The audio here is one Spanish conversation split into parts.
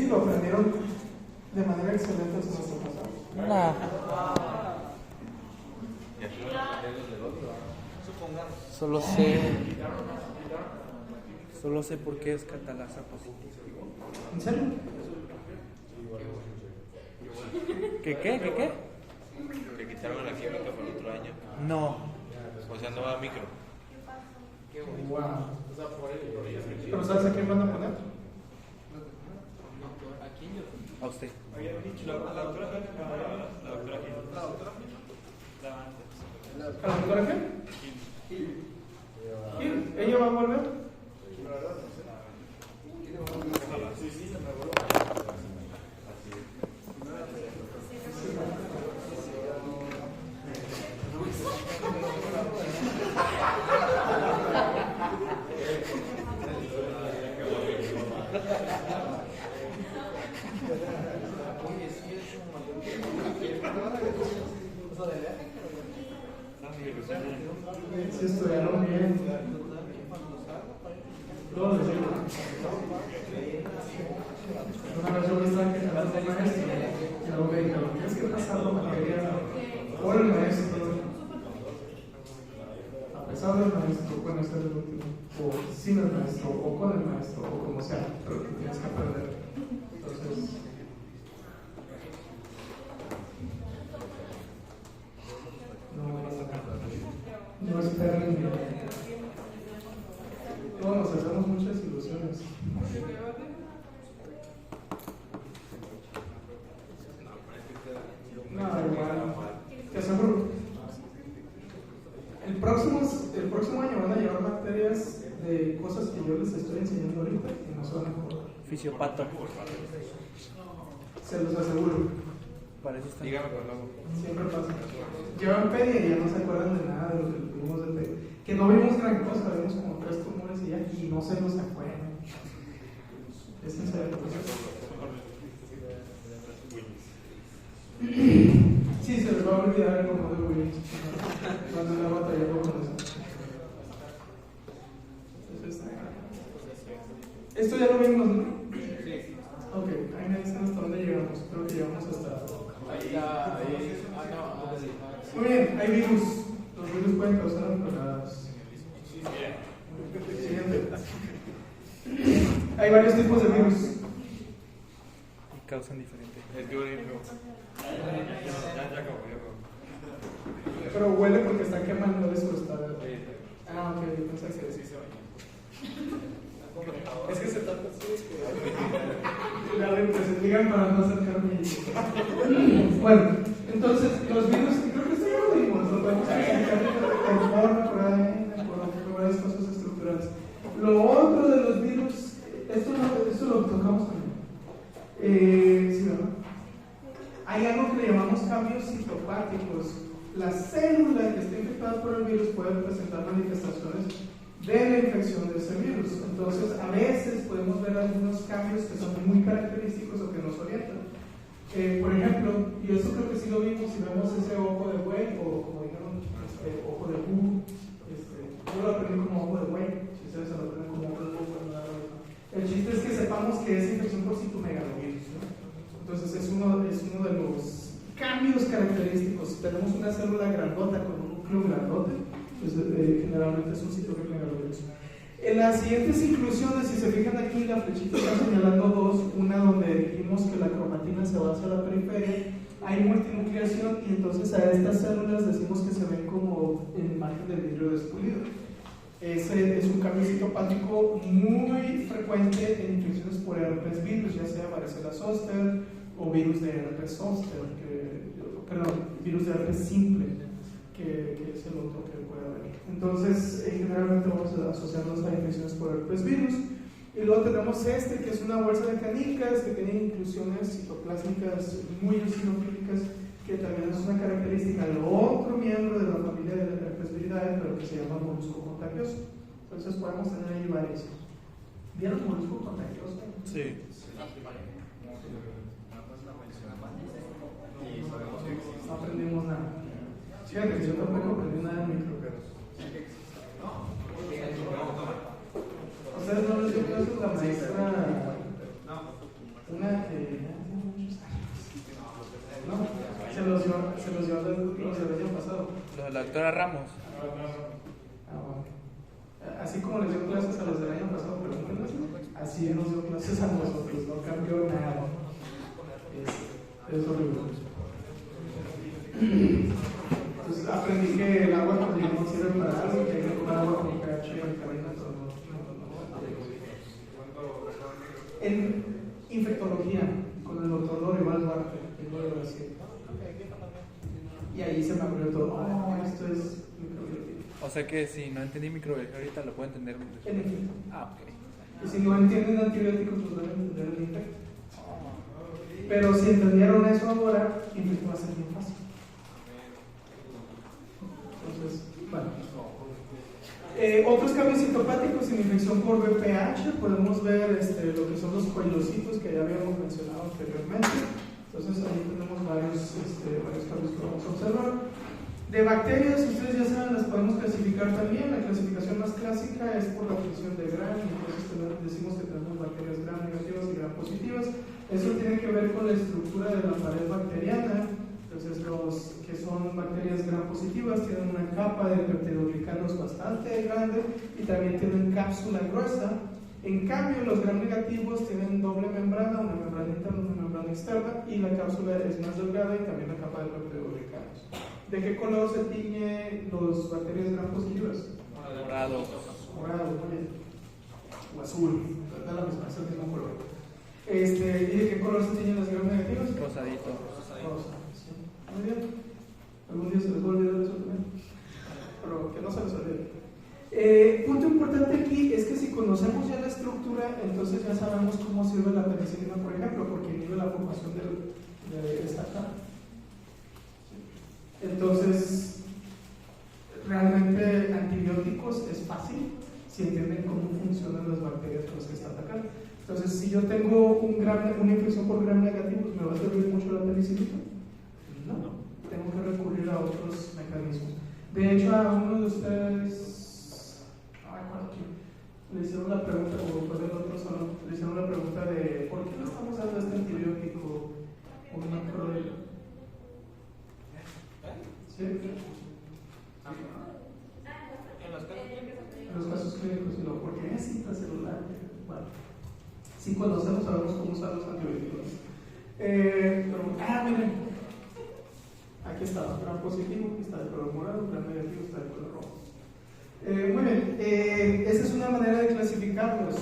lo aprendieron de manera excelente el semestre pasado. No. Solo sé por qué es catalasa positiva. ¿En serio? ¿Qué? Que quitaron la química para el otro año. No. O sea, no va a micro. Wow. ¿Pero sabes a quién van a poner? A usted. La doctora ¿A la doctora qué? ¿Ella va a volver? Sí, estudiaron bien. Todos los días. Una vez yo me estaba quejando del maestro y luego me dijo, tienes que pasar la materia por el maestro. A pesar del maestro, bueno, este es el último. O sin el maestro, o con el maestro, o como sea, pero que tienes que aprender. Entonces... No esperen. Todos nos hacemos muchas ilusiones. No, igual. Te aseguro. El próximo año van a llevar materias de cosas que yo les estoy enseñando ahorita y no se van a acordar. Fisiopato. Se los aseguro. Para eso está. Dígame con luego. Siempre pasa. Llevan pedia y ya no se acuerdan de nada de lo que tuvimos de pedia. Que no vimos gran cosa, vimos como 3 tumores y ya, y no se nos acuerdan. Es en serio. Sí, se les va a olvidar el nombre de Williams cuando la batallamos con eso. Esto ya lo vimos, ¿no? Sí. Ok, ahí me dicen hasta dónde llegamos. Creo que llegamos hasta... Muy bien, hay virus. Los virus pueden causar enfermedades. Siguiente. Hay varios tipos de virus. Y causan diferente. Es que bueno, ya acabó. Pero huele porque está quemando eso. Está... Ah, ok, pensé que sí se bañó. Es que se trata así, es que... La digan para no acercarme. Bueno, entonces, los virus, creo que sí lo vimos, lo podemos explicar por forma, por ADN, por varias cosas estructurales. Lo otro de los virus, esto lo tocamos también. Sí, ¿verdad? Hay algo que le llamamos cambios citopáticos. La célula que está infectada por el virus puede presentar manifestaciones de la infección de ese virus. Entonces, a veces podemos ver algunos cambios que son muy característicos o que nos orientan. Por ejemplo, y eso creo que sí lo vimos, si vemos ese ojo de buey, o como dijeron, ojo de búho, yo lo aprendí como ojo de buey, si ustedes lo aprenden como ojo de búho, el chiste es que sepamos que es infección por citomegalovirus, ¿no? Entonces, es uno de los cambios característicos. Tenemos una célula grandota con un núcleo grandote, pues, generalmente es un citomegalovirus. En las siguientes inclusiones, si se fijan aquí, la flechita está señalando dos, una donde dijimos que la cromatina se va hacia la periferia, hay multinucleación y entonces a estas células decimos que se ven como en margen de vidrio despulido. Ese es un cambio citopático muy frecuente en infecciones por herpes virus, ya sea varicela zoster o virus de herpes zoster, virus de herpes simple, que es el otro que puede haber. Entonces, generalmente vamos a asociarnos a infecciones por herpes virus. Y luego tenemos que es una bolsa de canicas que tiene inclusiones citoplásmicas muy eosinofílicas, que también es una característica del otro miembro de la familia de herpesviridae, pero que se llama molusco contagioso. Entonces, podemos tener ahí varios. ¿Vieron molusco contagioso? Sí. No aprendimos nada. Fíjate que yo tampoco aprendí nada en microcarros. ¿Ustedes no les dio clases la maestra Una que ya tiene muchos años. No, se los dio los del año pasado. Lo de la doctora Ramos. Ah, bueno. Así como les dio clases a los del año pasado, pregúntenles, así nos dio clases a nosotros, no cambió nada. Es horrible. Entonces aprendí que el agua con limón sirve para algo, que hay que tomar agua con pH alcalina, pero no. En infectología, con el doctor Dorival Duarte, vengo de Brasil. Y ahí se me abrió todo. Oh, esto es microbiología. O sea que si no entendí microbiología ahorita, lo puedo entender después. En infecto. Ah, ok. Y si no entienden antibióticos, pues deben entender el infecto. Pero si entendieron eso ahora, infecto va a ser bien fácil. Entonces, bueno. Otros cambios citopáticos sin infección por BPH, podemos ver lo que son los coilocitos que ya habíamos mencionado anteriormente. Entonces ahí tenemos varios cambios que vamos a observar. De bacterias, ustedes ya saben, las podemos clasificar también. La clasificación más clásica es por la función de Gram, entonces decimos que tenemos bacterias Gram negativas y Gram positivas. Eso tiene que ver con la estructura de la pared bacteriana. Entonces los que son bacterias Gram positivas tienen una capa de peptidoglicanos bastante grande y también tienen cápsula gruesa. En cambio, los Gram negativos tienen doble membrana, una membrana interna y una membrana externa, y la cápsula es más delgada y también la capa de peptidoglicanos. ¿De qué color se tiñe los bacterias Gram positivas? Morado. Morado, muy bien. O azul, es la misma, es el mismo color. ¿Y de qué color se tiñen las Gram negativas? Rosadito. Rosa. Muy bien. Algún día se les va a olvidar eso también. Pero que no se les olvide. Punto importante aquí es que si conocemos ya la estructura, entonces ya sabemos cómo sirve la penicilina, por ejemplo, porque inhibe la formación de esta capa. Entonces, realmente antibióticos es fácil si entienden cómo funcionan las bacterias con las que está atacando. Entonces, si yo tengo una infección por Gram negativo, ¿me va a servir mucho la penicilina? No, tengo que recurrir a otros mecanismos. De hecho, a uno de ustedes, le hicieron la pregunta, o fue del otro salón, le hicieron la pregunta de ¿por qué no estamos dando este antibiótico? O no me acuerdo de ello. ¿Sí? En los casos clínicos, no, porque es intracelular. Bueno, si conocemos, sabemos cómo usar los antibióticos. Miren. Aquí está el Gram positivo, aquí está el color morado, el Gram negativo está el color rojo. Muy bien, esa es una manera de clasificarlos.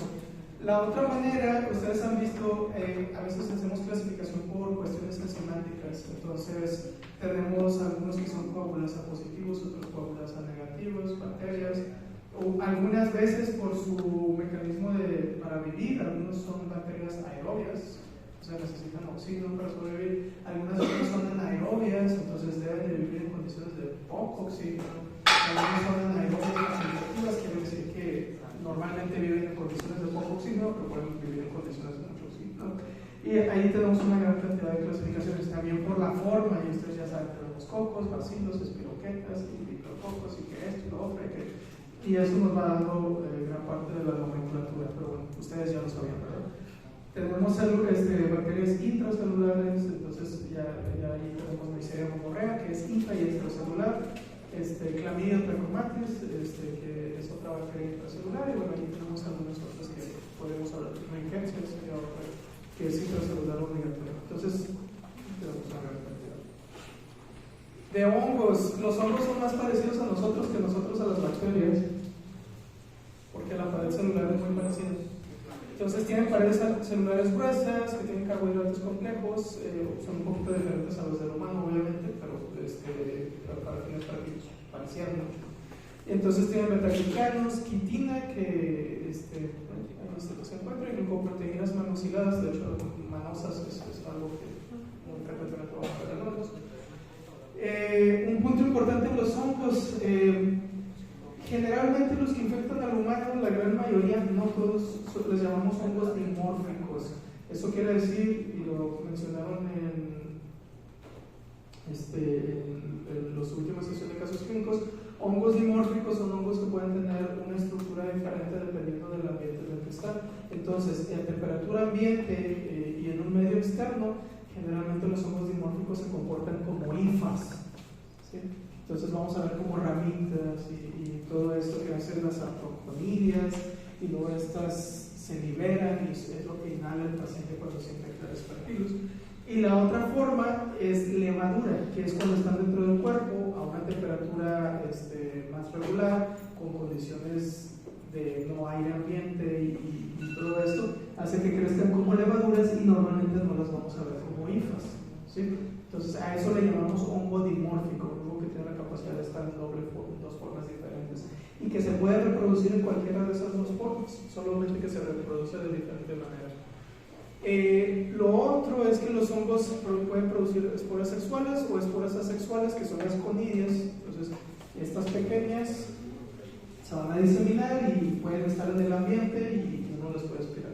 La otra manera, ustedes han visto, a veces hacemos clasificación por cuestiones semánticas. Entonces, tenemos algunos que son coágulas A positivos, otros coágulas A negativos, bacterias, o algunas veces por su mecanismo para vivir, algunos son bacterias aerobias. O sea, necesitan oxígeno para sobrevivir. Algunas otras son anaerobias, entonces deben de vivir en condiciones de poco oxígeno. Algunas son anaerobias concentrativas, quiere decir que normalmente viven en condiciones de poco oxígeno, pero pueden vivir en condiciones de mucho oxígeno. Y ahí tenemos una gran cantidad de clasificaciones, también por la forma, y ustedes ya saben, tenemos cocos, bacilos, espiroquetas, y micrococos, y que esto y lo otro, y eso nos va dando gran parte de la nomenclatura, pero bueno, ustedes ya lo sabían, ¿verdad? Tenemos bacterias intracelulares, entonces ya ahí tenemos Neisseria gonorrea, que es intra y extracelular, Clamidia trachomatis, que es otra bacteria intracelular, y bueno, ahí tenemos algunas otras que podemos hablar, Rickettsia sería otra, que es intracelular obligatoria. Entonces, tenemos una gran cantidad. De hongos, los hongos son más parecidos a nosotros que nosotros a las bacterias, porque la pared celular es muy parecida. Entonces tienen paredes celulares gruesas, que tienen carbohidratos complejos, son un poquito diferentes a los del humano, obviamente, pero para fines prácticos parecían mucho. Entonces tienen betaglicanos, quitina, que ahí se encuentra, y glucoproteínas manosiladas, de hecho, manosas es algo que muy frecuentemente vamos a ver en hongos. Un punto importante en los hongos. Generalmente los que infectan al humano, la gran mayoría, no todos, les llamamos hongos dimórficos. Eso quiere decir, y lo mencionaron en las últimas sesiones de casos clínicos, hongos dimórficos son hongos que pueden tener una estructura diferente dependiendo del ambiente en el que están. Entonces, en temperatura ambiente y Y en un medio externo, generalmente los hongos dimórficos se comportan como hifas, ¿sí? Entonces vamos a ver como ramitas y todo esto que hacen las artroconidias, y luego estas se liberan y es lo que inhala el paciente cuando se infecta de aspergillus. Y la otra forma es levadura, que es cuando están dentro del cuerpo a una temperatura más regular, con condiciones de no aire ambiente y todo esto, hace que crezcan como levaduras y normalmente no las vamos a ver como hifas, ¿sí? Entonces a eso le llamamos hongo dimórfico, algo que tiene la capacidad de estar en dos formas diferentes y que se puede reproducir en cualquiera de esas dos formas, solamente que se reproduce de diferente manera. Lo otro es que los hongos pueden producir esporas sexuales o esporas asexuales, que son las conidias. Entonces, estas pequeñas se van a diseminar y pueden estar en el ambiente y uno les puede aspirar.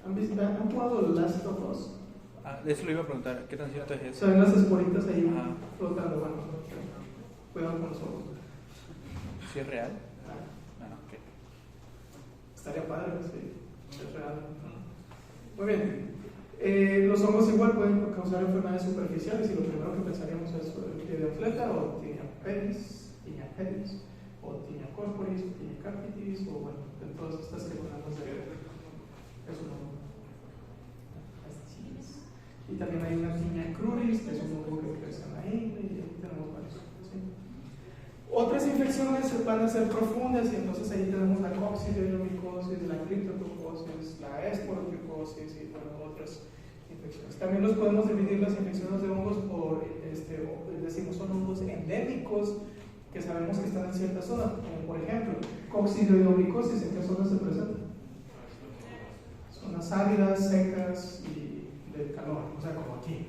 ¿Han jugado Last of Us? Eso le iba a preguntar, ¿qué tan cierto es eso? Se ven las esporitas ahí Ajá. flotando. Bueno, cuidado con los ojos. ¿Sí es real? Ah, Ok. estaría padre, sí. Es real. Muy bien. Los hongos igual pueden causar enfermedades superficiales y lo primero que pensaríamos es el pie de atleta o tinea pedis, o tinea corporis, o tinea capitis, o bueno, de todas estas que tenemos es un hongo. Y también hay una tinea cruris, que es un hongo que crece en la ingle, y aquí tenemos varios. ¿Sí? Otras infecciones van a ser profundas y entonces ahí tenemos la coccidioidomicosis, la criptococosis, la esporotricosis y bueno, otras infecciones. También los podemos dividir las infecciones de hongos por, decimos, son hongos endémicos que sabemos que están en cierta zona, como por ejemplo, coccidioidomicosis, ¿en qué zona se presenta? Zonas áridas, secas y de calor, o sea, como aquí.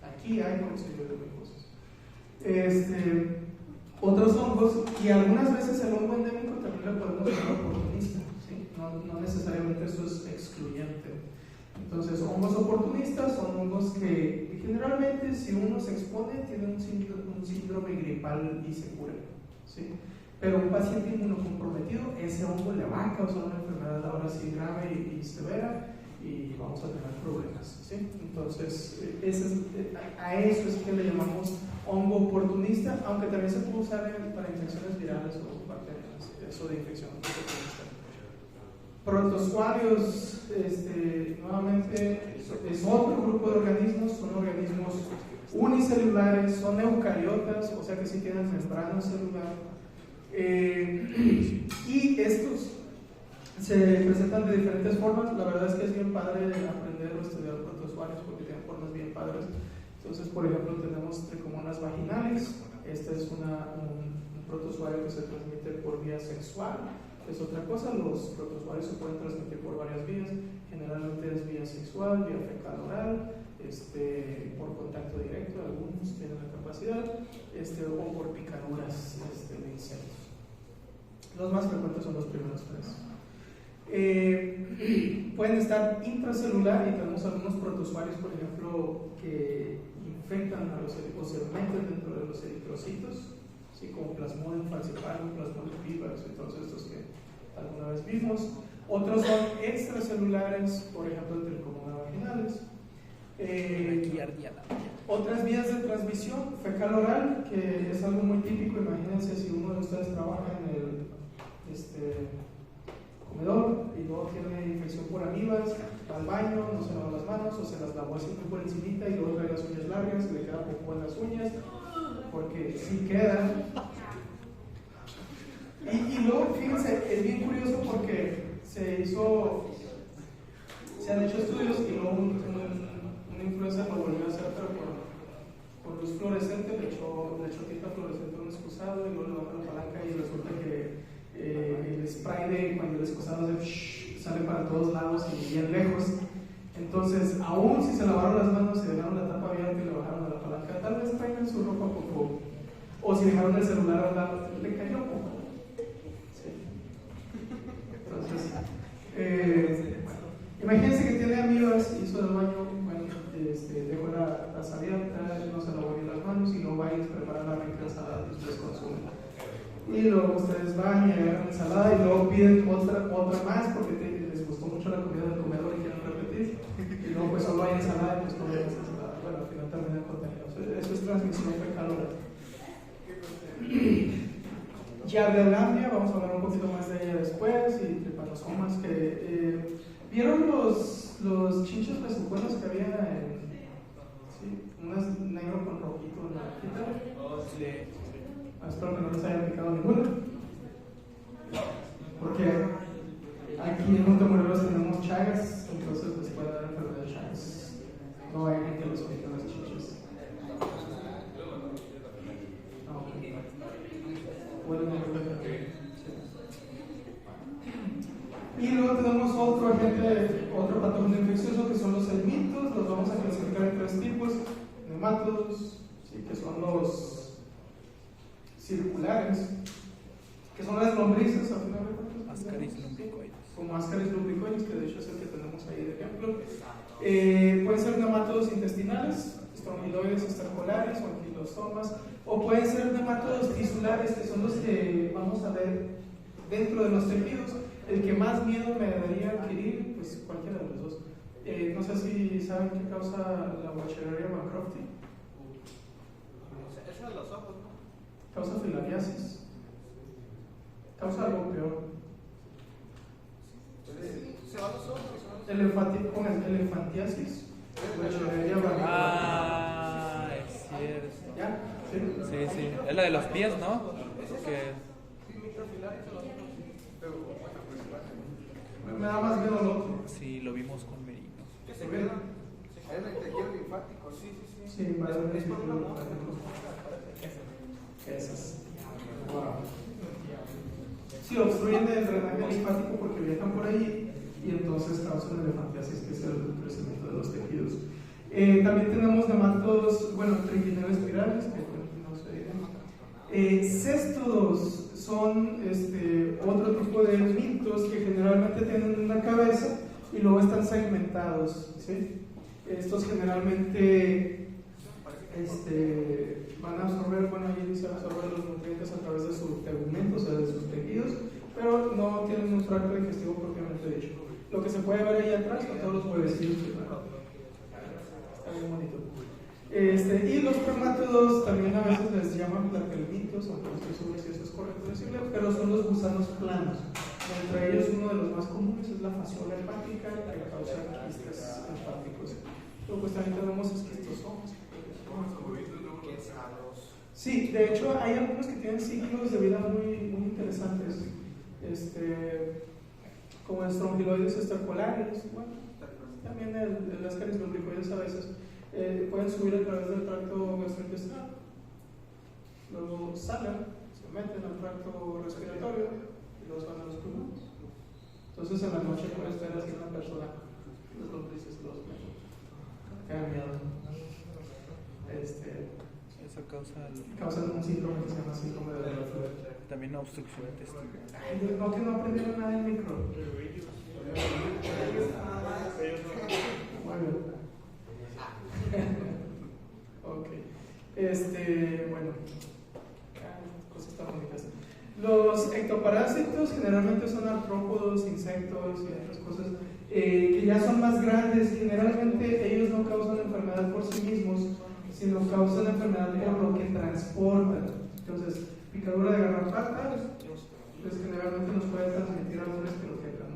Aquí hay coccidioidomicosis. Otros hongos, y algunas veces el hongo endémico también lo podemos llamar oportunista, ¿sí? No necesariamente eso es excluyente. Entonces, hongos oportunistas son hongos que generalmente, si uno se expone, tiene un síndrome gripal y se cura, ¿sí? Pero un paciente inmunocomprometido, ese hongo le va a causar una enfermedad ahora sí grave y severa y vamos a tener problemas, ¿sí? Entonces, a eso es que le llamamos hongo oportunista, aunque también se puede usar para infecciones virales o bacterianas, eso de infección oportunista. Protozoarios, nuevamente, es otro grupo de organismos, son organismos unicelulares, son eucariotas, o sea que sí tienen membrana celular, y estos se presentan de diferentes formas. La verdad es que es bien padre aprender o estudiar protozoarios porque tienen formas bien padres. Entonces, por ejemplo, tenemos tricomonas vaginales. Este es un protozoario que se transmite por vía sexual. Es otra cosa, los protozoarios se pueden transmitir por varias vías. Generalmente es vía sexual, vía fecal oral, por contacto directo, algunos tienen la capacidad, o por picaduras de insectos. Los más frecuentes son los primeros tres. Pueden estar intracelular y tenemos algunos protozoarios, por ejemplo, que infectan a los o se meten dentro de los eritrocitos, ¿sí? Como Plasmodium falciparum, Plasmodium vivax y todos estos que alguna vez vimos. Otros son extracelulares, por ejemplo, tricomonas vaginales. Otras vías de transmisión, fecal oral, que es algo muy típico. Imagínense si uno de ustedes trabaja en el comedor y luego tiene infección por amibas, va al baño, no se lava las manos o se las lavó así muy por encimita y luego trae las uñas largas y le queda popó en las uñas, porque sí queda. Y luego, fíjense, es bien curioso porque se han hecho estudios y luego una influencer lo volvió a hacer, pero con luz fluorescente, le echó tinta fluorescente a un excusado y luego le bajó la palanca y resulta que el spray de cuando el excusado sale para todos lados y bien lejos. Entonces, aún si se lavaron las manos, se dejaron la tapa abierta y le bajaron a la palanca, tal vez traigan su ropa poco, o si dejaron el celular al lado, le cayó poco. Sí. Entonces, imagínense que tiene amibas, hizo el baño, bueno, dejó la taza abierta, no se lavó bien las manos y luego va y les prepara la rica ensalada que ustedes consumen. Y luego ustedes van y agarran ensalada y luego piden otra más porque les gustó mucho la comida del comedor y quieren repetir, y luego pues solo hay ensalada y pues todo es ensalada. Bueno, al final terminan contenidos. Eso es transmisión fecal oral. Giardia, vamos a hablar un poquito más de ella después, y tripanosomas que ¿vieron los chinchos besucuelos que había en unas negro con rojito en la quita? Sí. Espero que no les haya picado ninguna, porque aquí en Montemorelos tenemos chagas, entonces les puede dar enfermedad de chagas. No hay gente que les pique las chichas. Y luego tenemos otro agente, otro patógeno infeccioso que son los helmintos. Los vamos a clasificar en 3 tipos: nematodos, ¿sí? Que son los circulares, que son las lombrices, al final de cuentas. Ascaris lumbricoides. Como Ascaris lumbricoides, que de hecho es el que tenemos ahí de ejemplo. Pueden ser nematodos intestinales, estrongiloides estercolares o anquilostomas, o pueden ser nematodos tisulares, que son los que vamos a ver dentro de los tejidos. El que más miedo me daría adquirir, pues cualquiera de los dos. No sé si saben qué causa la Weissensteria bancrofti. Eso de los ojos, ¿no? Causa filariasis. Causa algo peor. Se van los ojos. Con el elefantiasis. Weissensteria bancrofti. Ah, es cierto. ¿Ya? ¿Sí? Sí, sí. Es la de los pies, ¿no? Que Me da más miedo el otro. sí, lo vimos con Merino. Que se quedan. Es el tejido linfático, sí. Sí, más o menos. Esas. Wow. Sí, obstruyen el drenaje linfático porque viajan por ahí y entonces causan elefantiasis, que es el crecimiento de los tejidos. También tenemos nematodos, bueno, triquineros espirales, que no se céstodos son otro tipo de mitos que generalmente tienen una cabeza y luego están segmentados, ¿sí? Estos generalmente van a absorber, bueno, ahí dice absorber los nutrientes a través de sus tegumentos, o sea, de sus tejidos, pero no tienen un tracto digestivo propiamente dicho. Lo que se puede ver ahí atrás son todos los huevecillos, ¿no? Está bien bonito. Y los spermátodos también a veces les llaman platelmitos, aunque no estoy seguro si eso es correcto decirlo, pero son los gusanos planos. Entre ellos, uno de los más comunes es la fasciola hepática, que causa quistes hepáticos. Luego, pues también tenemos esquistosomas. Sí, de hecho, hay algunos que tienen ciclos de vida muy, muy interesantes, como el estrongiloides estercolares, bueno, también el Ascaris lumbricoides a veces. Pueden subir a través del tracto gastrointestinal, luego salen, se meten al tracto respiratorio y luego van a los pulmones. Entonces en la noche puedes ver así una persona, los lombrices los meten. Qué miedo. eso Causan un síndrome que se llama síndrome de reflujo. también obstrucción intestinal. Ay, no, que no aprendieron nada en micro. Muy bien. Ok. Bueno, cosas tan bonitas. Los ectoparásitos generalmente son artrópodos, insectos y otras cosas que ya son más grandes. Generalmente ellos no causan enfermedad por sí mismos, sino causan enfermedad por lo que transportan. Entonces, picadura de garrapata, pues generalmente nos puede transmitir alguna escleroteca, ¿no?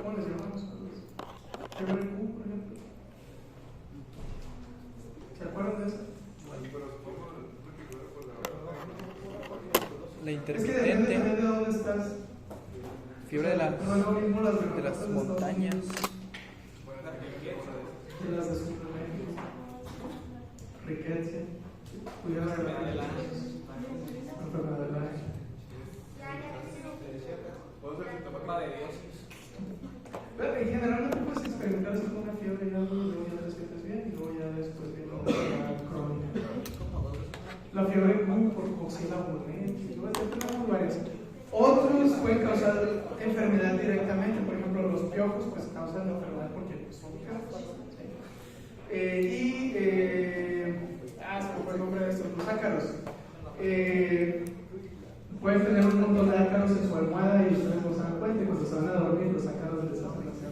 ¿Cómo les llamamos? Fiebre Q, por ejemplo. ¿Se acuerdan de eso? La Es que depende intermitente, también de dónde estás. fiebre de No es lo mismo las las garrapatas de montañas. de las de suplementos, riqueza, cuidado de la enfermedad de la pero generalmente puedes experimentar con una fiebre y algo, y luego ya te sientes bien, y luego ya después viene una enfermedad crónica. La fiebre Q por Coxiella burnet, tenemos varias. Otros pueden causar enfermedad directamente, por ejemplo, los piojos pues causan la enfermedad porque son piojos. Se me fue el nombre de estos, los ácaros. Pueden tener un montón de ácaros en su almohada y ustedes no se dan cuenta, y cuando se van a dormir los ácaros les hacen así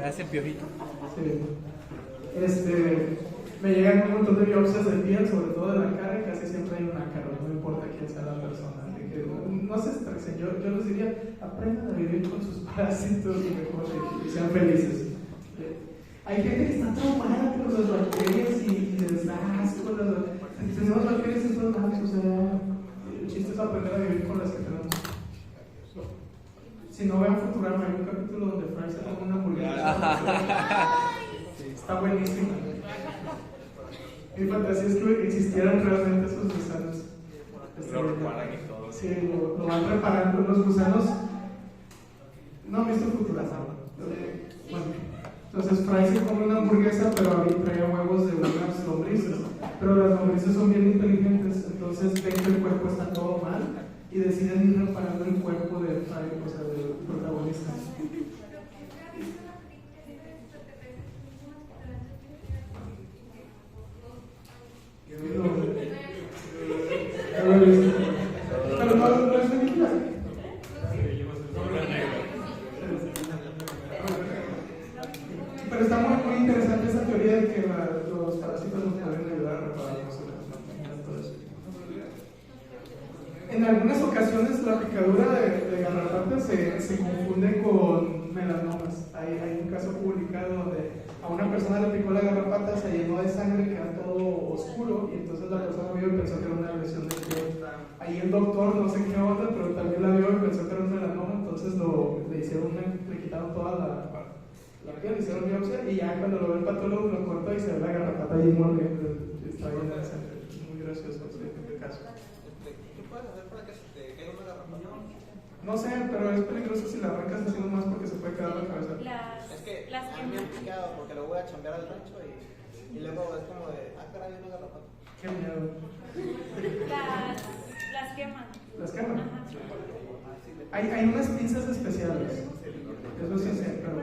Hace piojito. Sí. Me llegan un montón de biopsias de piel, sobre todo de la cara, y casi siempre hay un ácaro, no importa quién sea la persona. Así que no se estresen, yo les diría, aprendan a vivir con sus parásitos y sean felices. Hay gente que está traumada con las bacterias y les da asco. Si tenemos bacterias es normal, o sea, el chiste es aprender a vivir con las que tenemos. Si no vean Futurama, hay un capítulo donde Fry se toma una hamburguesa. Está buenísimo. Mi fantasía es que existieran realmente esos gusanos. Lo preparan y todo. Sí, lo van preparando los gusanos. No han visto Futurama. Bueno, entonces Fry se come una hamburguesa, pero traía huevos de unas lombrices. Pero las lombrices son bien inteligentes, entonces ven que el cuerpo está todo mal y deciden ir reparando el cuerpo de Fry, o sea, del protagonista. Pero no es película. Pero está muy interesante esa teoría de que los parásitos nos pueden ayudar a repararnos todo eso. En algunas ocasiones la picadura de garrapatas se confunde con melanomas. Hay un caso publicado donde a una persona le picó la garrapata, se llenó de sangre, queda todo oscuro, y entonces la persona vio y pensó que era una lesión de piel. Ahí el doctor, no sé qué onda, pero también la vio y pensó que era un melanoma, entonces le quitaron toda la piel, le hicieron biopsia, y ya cuando lo ve el patólogo lo cortó y se ve la garrapata ahí mordiendo, está llena de sangre. Es muy gracioso este caso. ¿Qué puedes hacer para que se te caiga una garrapata? No sé, pero es peligroso si la arrancas así nomás porque se puede quedar la cabeza. Es que a mí me han picado porque lo voy a chambear al rancho y luego es como de, caray, una garrapata. Qué miedo. Las queman. ¿Las queman? Ajá. Hay unas pinzas especiales. Eso sí sé, pero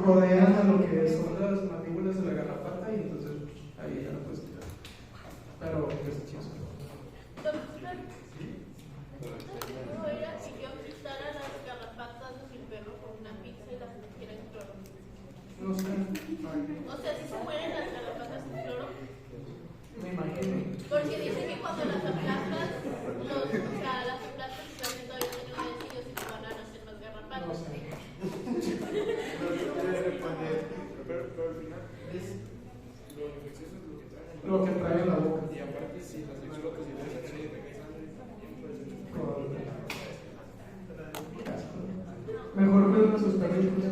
rodean a lo que son las mandíbulas de la garrapata y entonces ahí ya lo puedes quitar. Pero es chistoso. Si yo quitara las garrapatas de mi perro con una pizza y las metiera en cloro. No sé. O sea, si se mueren las garrapatas en cloro. Me imagino. Porque dicen que cuando las aplastas, las aplastas y salen todavía tienen huesillos y te van a nacer más garrapatas. No sé. Lo que trae en la boca. Y aparte, si las explotas y las sangre de Mejor cuiden a sus perritos.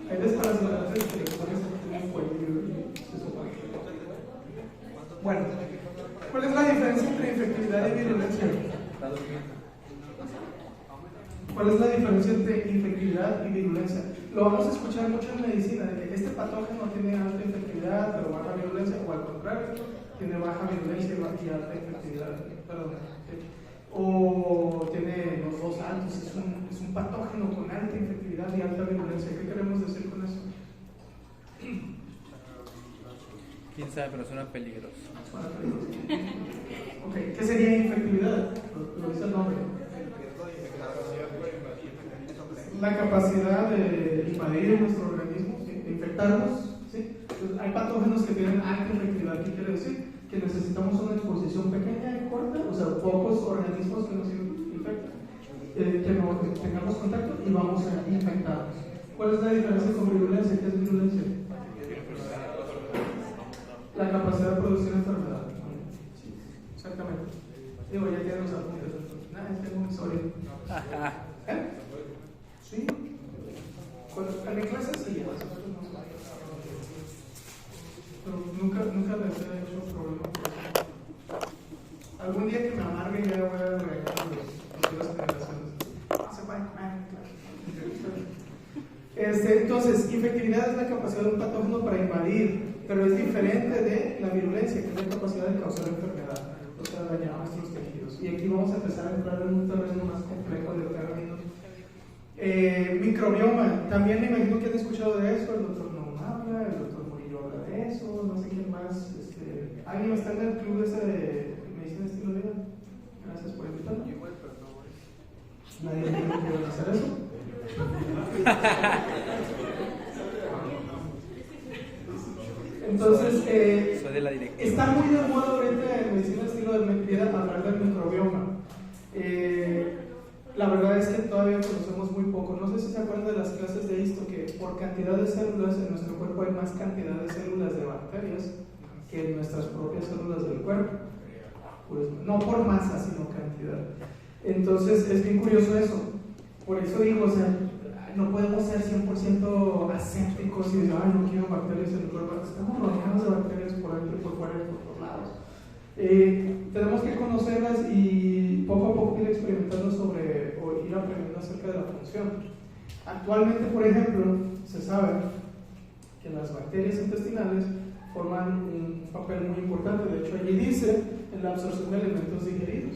Hay desparasitantes que les pones un cuello y se sopan. Bueno, ¿cuál es la diferencia entre infectividad y virulencia? ¿Cuál es la diferencia entre infectividad y virulencia? Lo vamos a escuchar mucho en medicina, de que este patógeno tiene alta infectividad pero baja virulencia, o al contrario, tiene baja virulencia y alta infectividad. O tiene los dos altos, es un patógeno con alta infectividad y alta virulencia. ¿Qué queremos decir con eso? Quién sabe, pero suena peligroso. Ok, ¿qué sería infectividad? Lo dice el nombre. La capacidad de invadir nuestro organismo, ¿sí? De infectarnos, ¿sí? Entonces, hay patógenos que tienen alta infectividad. ¿Qué quiere decir? Que necesitamos una exposición pequeña y corta, o sea, pocos organismos que nos infecten, que no tengamos contacto y vamos a infectarnos. ¿Cuál es la diferencia con virulencia? ¿Qué es virulencia? La capacidad de producir enfermedad. Sí, exactamente. Digo, ya tienen los apuntes. Tengo una historia. ¿Eh? Sí. En mi clase sí, pero nunca les he hecho problema por eso. Algún día que me amargue ya voy a regalar las generaciones. Se va a comer. Entonces, infectividad es la capacidad de un patógeno para invadir, pero es diferente de la virulencia, que es la capacidad de causar enfermedad, o sea, dañar nuestros tejidos. Y aquí vamos a empezar a entrar en un terreno más complejo de términos. Microbioma, también me imagino que han escuchado de eso, el doctor no habla, el doctor Murillo habla de eso, no sé quién más. ¿Alguien está en el club ese de medicina estilo de vida? Gracias por invitarme. Nadie. Entonces, Soy de la directiva. está muy de moda ahorita en medicina estilo de vida hablar del microbioma. La verdad es que todavía conocemos muy poco. No sé si se acuerdan de las clases de histo, que por cantidad de células en nuestro cuerpo hay más cantidad de células de bacterias que en nuestras propias células del cuerpo. Pues, no por masa, sino cantidad. Entonces es bien curioso eso. Por eso digo, o sea, no podemos ser 100% asépticos y decir, ay, no quiero bacterias en el cuerpo. Estamos rodeados de bacterias por dentro y por fuera y por todos lados. Tenemos que conocerlas y poco a poco ir experimentando sobre o ir aprendiendo acerca de la función. Actualmente, por ejemplo, se sabe que las bacterias intestinales forman un papel muy importante. De hecho, allí dice en la absorción de alimentos digeridos.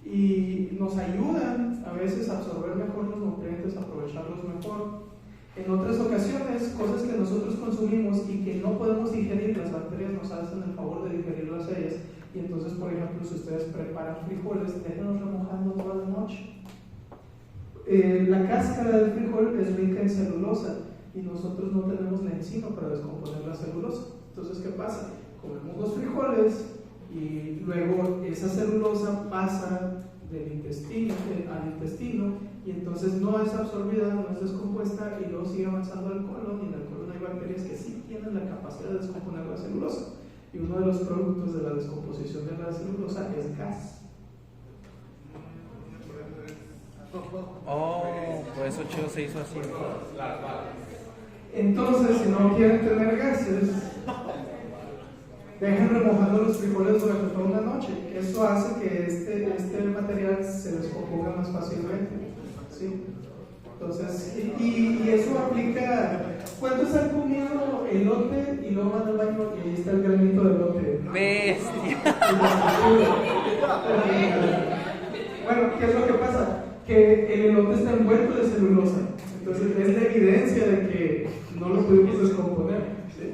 Y nos ayudan a veces a absorber mejor los nutrientes, a aprovecharlos mejor. En otras ocasiones, cosas que nosotros consumimos y que no podemos digerir, las bacterias nos hacen el favor de digerirlas ellas. Y entonces, por ejemplo, si ustedes preparan frijoles, déjenlos remojando toda la noche. La cáscara del frijol es rica en celulosa y nosotros no tenemos la enzima para descomponer la celulosa. Entonces, ¿qué pasa? Comemos los frijoles y luego esa celulosa pasa del intestino al intestino y entonces no es absorbida, no es descompuesta y luego sigue avanzando al colon y en el colon hay bacterias que sí tienen la capacidad de descomponer la celulosa y uno de los productos de la descomposición de la celulosa es gas. Oh, por eso Cheo se hizo así. Entonces, si no quieren tener gases, dejen remojando los frijoles durante toda una noche. Eso hace que este material se descomponga más fácilmente. ¿Sí? Entonces, y eso aplica. ¿Cuántos han comido elote y luego van al baño y ahí está el granito de elote? Bestia. Bueno, ¿qué es lo que pasa? Que el elote está envuelto de celulosa. Entonces, es la evidencia de que no lo pudimos descomponer. ¿Sí?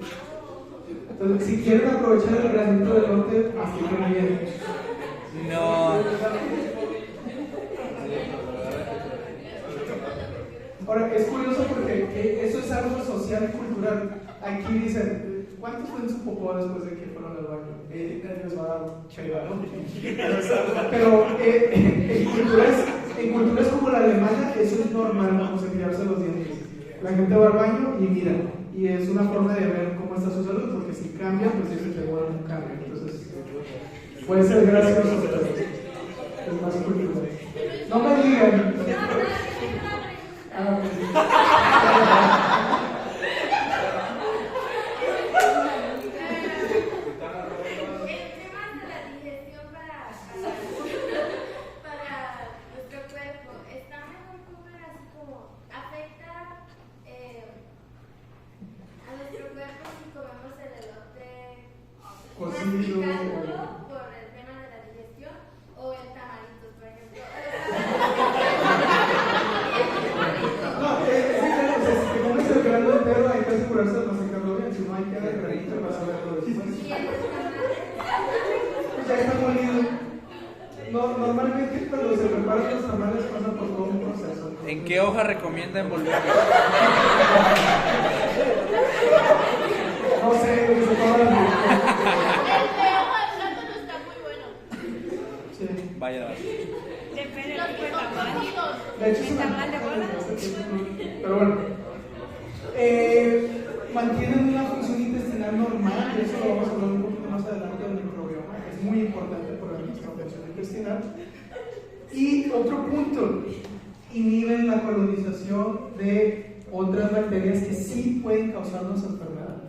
Entonces, si quieren aprovechar el granito de elote, mastiquen bien. No. Ahora, es curioso porque eso es algo social y cultural. Aquí dicen, ¿cuántos fue en su popó después de que fueron al baño? Les va a dar cheva, ¿no? Pero en culturas como la alemana, eso es normal, como cepillarse los dientes. La gente va al baño y mira. Y es una forma de ver cómo está su salud, porque si cambia, pues dicen que bueno, un cambio. Entonces, puede ser gracioso, pero es más cultural. No me digan. Ah, cocido. Por el tema de la digestión o el tamarito, por ejemplo. No, si te comes el grano entero hay que asegurarse de masticarlo bien, si no hay que dar el granito para saberlo después. Pues ya está molido. No, normalmente cuando se preparan los tamales pasa por todo un proceso. ¿En qué hoja recomienda envolverlo? No sé, se toma la El de hoja de plátano está muy bueno. Sí. Vaya la Depende Los del que tipo de son tamal. cocidos. De hecho, es ¿El una tamal de boda? Pero bueno, mantienen una función intestinal normal, y eso lo vamos a hablar un poquito más adelante del microbioma, es muy importante para nuestra función intestinal. Y otro punto, inhiben la colonización de otras bacterias que sí pueden causarnos enfermedad.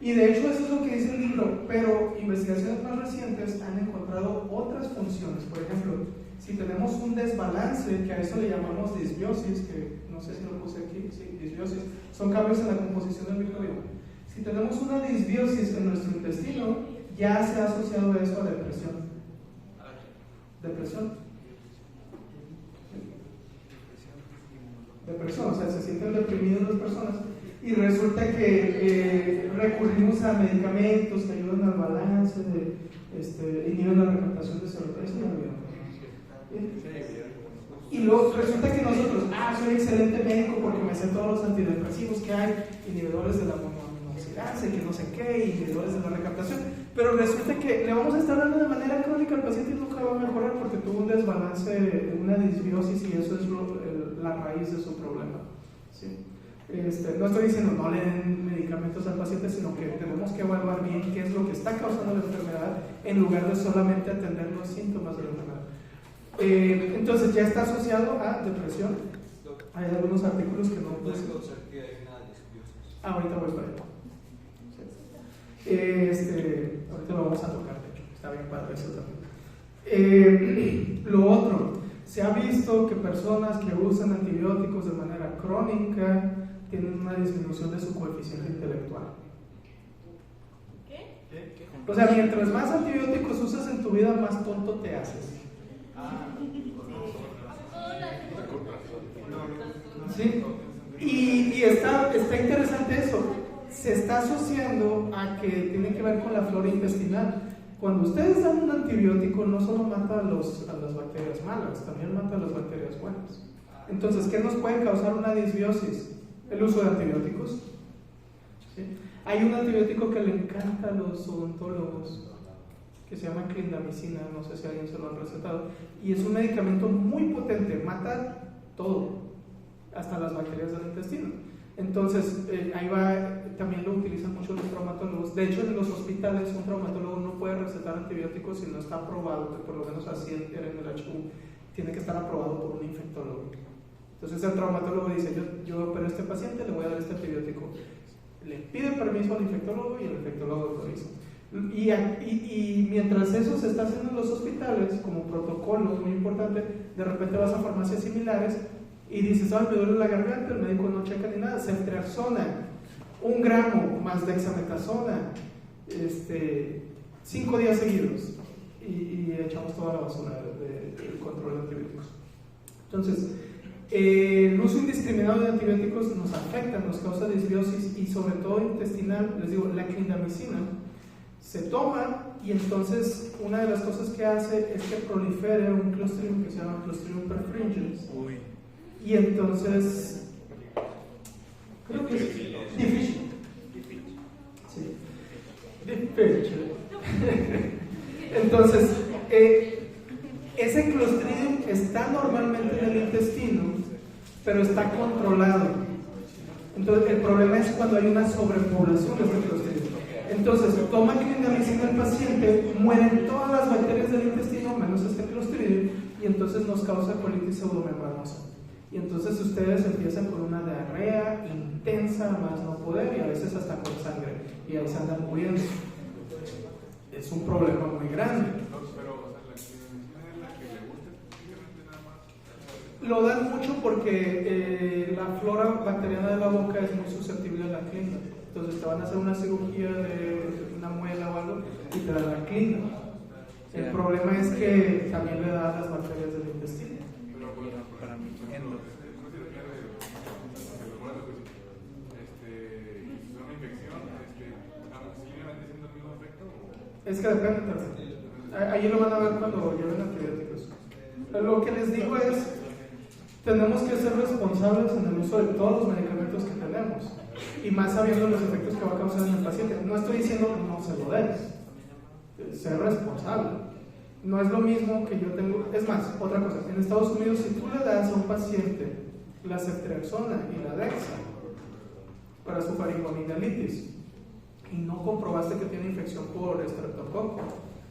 Y de hecho eso es lo que dice el libro, pero investigaciones más recientes han encontrado otras funciones. Por ejemplo, si tenemos un desbalance, que a eso le llamamos disbiosis, que no sé si lo puse aquí, sí, disbiosis, son cambios en la composición del microbioma. Si tenemos una disbiosis en nuestro intestino, ya se ha asociado eso a depresión. Depresión. Depresión, o sea, se sienten deprimidas las personas y resulta que recurrimos a medicamentos que ayudan al balance, inhiben la recaptación de serotonina. Y luego resulta que nosotros, soy excelente médico porque me sé todos los antidepresivos que hay, inhibidores de la monoaminoxidasa, que no sé qué, inhibidores de la recaptación, pero resulta que le vamos a estar dando de manera crónica al paciente y nunca va a mejorar porque tuvo un desbalance, una disbiosis, y eso es la raíz de su problema. ¿Sí? No estoy diciendo no le den medicamentos al paciente, sino que tenemos que evaluar bien qué es lo que está causando la enfermedad en lugar de solamente atender los síntomas de la enfermedad. Entonces ya está asociado a depresión. Hay algunos artículos que no pueden ser que hay una disbiosis. Ahorita voy para allá. Ahorita lo vamos a tocar, de hecho, está bien padre eso también. Lo otro, se ha visto que personas que usan antibióticos de manera crónica tienen una disminución de su coeficiente intelectual. ¿Qué? O sea, mientras más antibióticos usas en tu vida, más tonto te haces. ¿Sí? Y está interesante eso. Se está asociando a que tiene que ver con la flora intestinal. Cuando ustedes dan un antibiótico, no solo mata a las bacterias malas, también mata a las bacterias buenas. Entonces, ¿qué nos puede causar una disbiosis? El uso de antibióticos. ¿Sí? Hay un antibiótico que le encanta a los odontólogos, que se llama clindamicina, no sé si alguien se lo han recetado, y es un medicamento muy potente, mata todo, hasta las bacterias del intestino. Entonces, ahí va, también lo utilizan mucho los traumatólogos. De hecho, en los hospitales un traumatólogo no puede recetar antibióticos si no está aprobado, que por lo menos así era en el HU, tiene que estar aprobado por un infectólogo. Entonces el traumatólogo dice, yo opero a este paciente, le voy a dar este antibiótico. Le pide permiso al infectólogo y el infectólogo autoriza. Y mientras eso se está haciendo en los hospitales, como protocolo muy importante, de repente vas a farmacias similares y dices, me duele la garganta, el médico no checa ni nada, ceftriaxona, 1 gramo más dexametasona, 5 días seguidos, y echamos toda la basura del control de antibióticos. Entonces, el uso indiscriminado de antibióticos nos afecta, nos causa disbiosis y sobre todo intestinal. Les digo, la clindamicina se toma y entonces una de las cosas que hace es que prolifere un Clostridium que se llama Clostridium perfringens. Y entonces creo que es difícil. Sí. Difícil. Entonces, ese Clostridium está normalmente en el intestino, pero está controlado. Entonces, el problema es cuando hay una sobrepoblación de este Clostridium. Entonces, toma clindamicina el paciente, mueren todas las bacterias del intestino, menos este Clostridium, y entonces nos causa colitis pseudomembranosa. Y entonces ustedes empiezan con una diarrea intensa, más no poder, y a veces hasta con sangre, y ahí se andan muriendo. Es un problema muy grande. Lo dan mucho porque la flora bacteriana de la boca es muy susceptible a la clinda. Entonces te van a hacer una cirugía de una muela o algo y te dan la clinda. El problema es que también le da a las bacterias del intestino. Para mí, es que depende también. Ahí lo van a ver cuando lleven antibióticos. Lo que les digo es, tenemos que ser responsables en el uso de todos los medicamentos que tenemos, y más sabiendo los efectos que va a causar en el paciente. No estoy diciendo no se lo des, ser responsable. No es lo mismo que yo tengo. Es más, otra cosa, en Estados Unidos, si tú le das a un paciente la ceftriaxona y la dexa para su faringoamigdalitis y no comprobaste que tiene infección por estreptococo,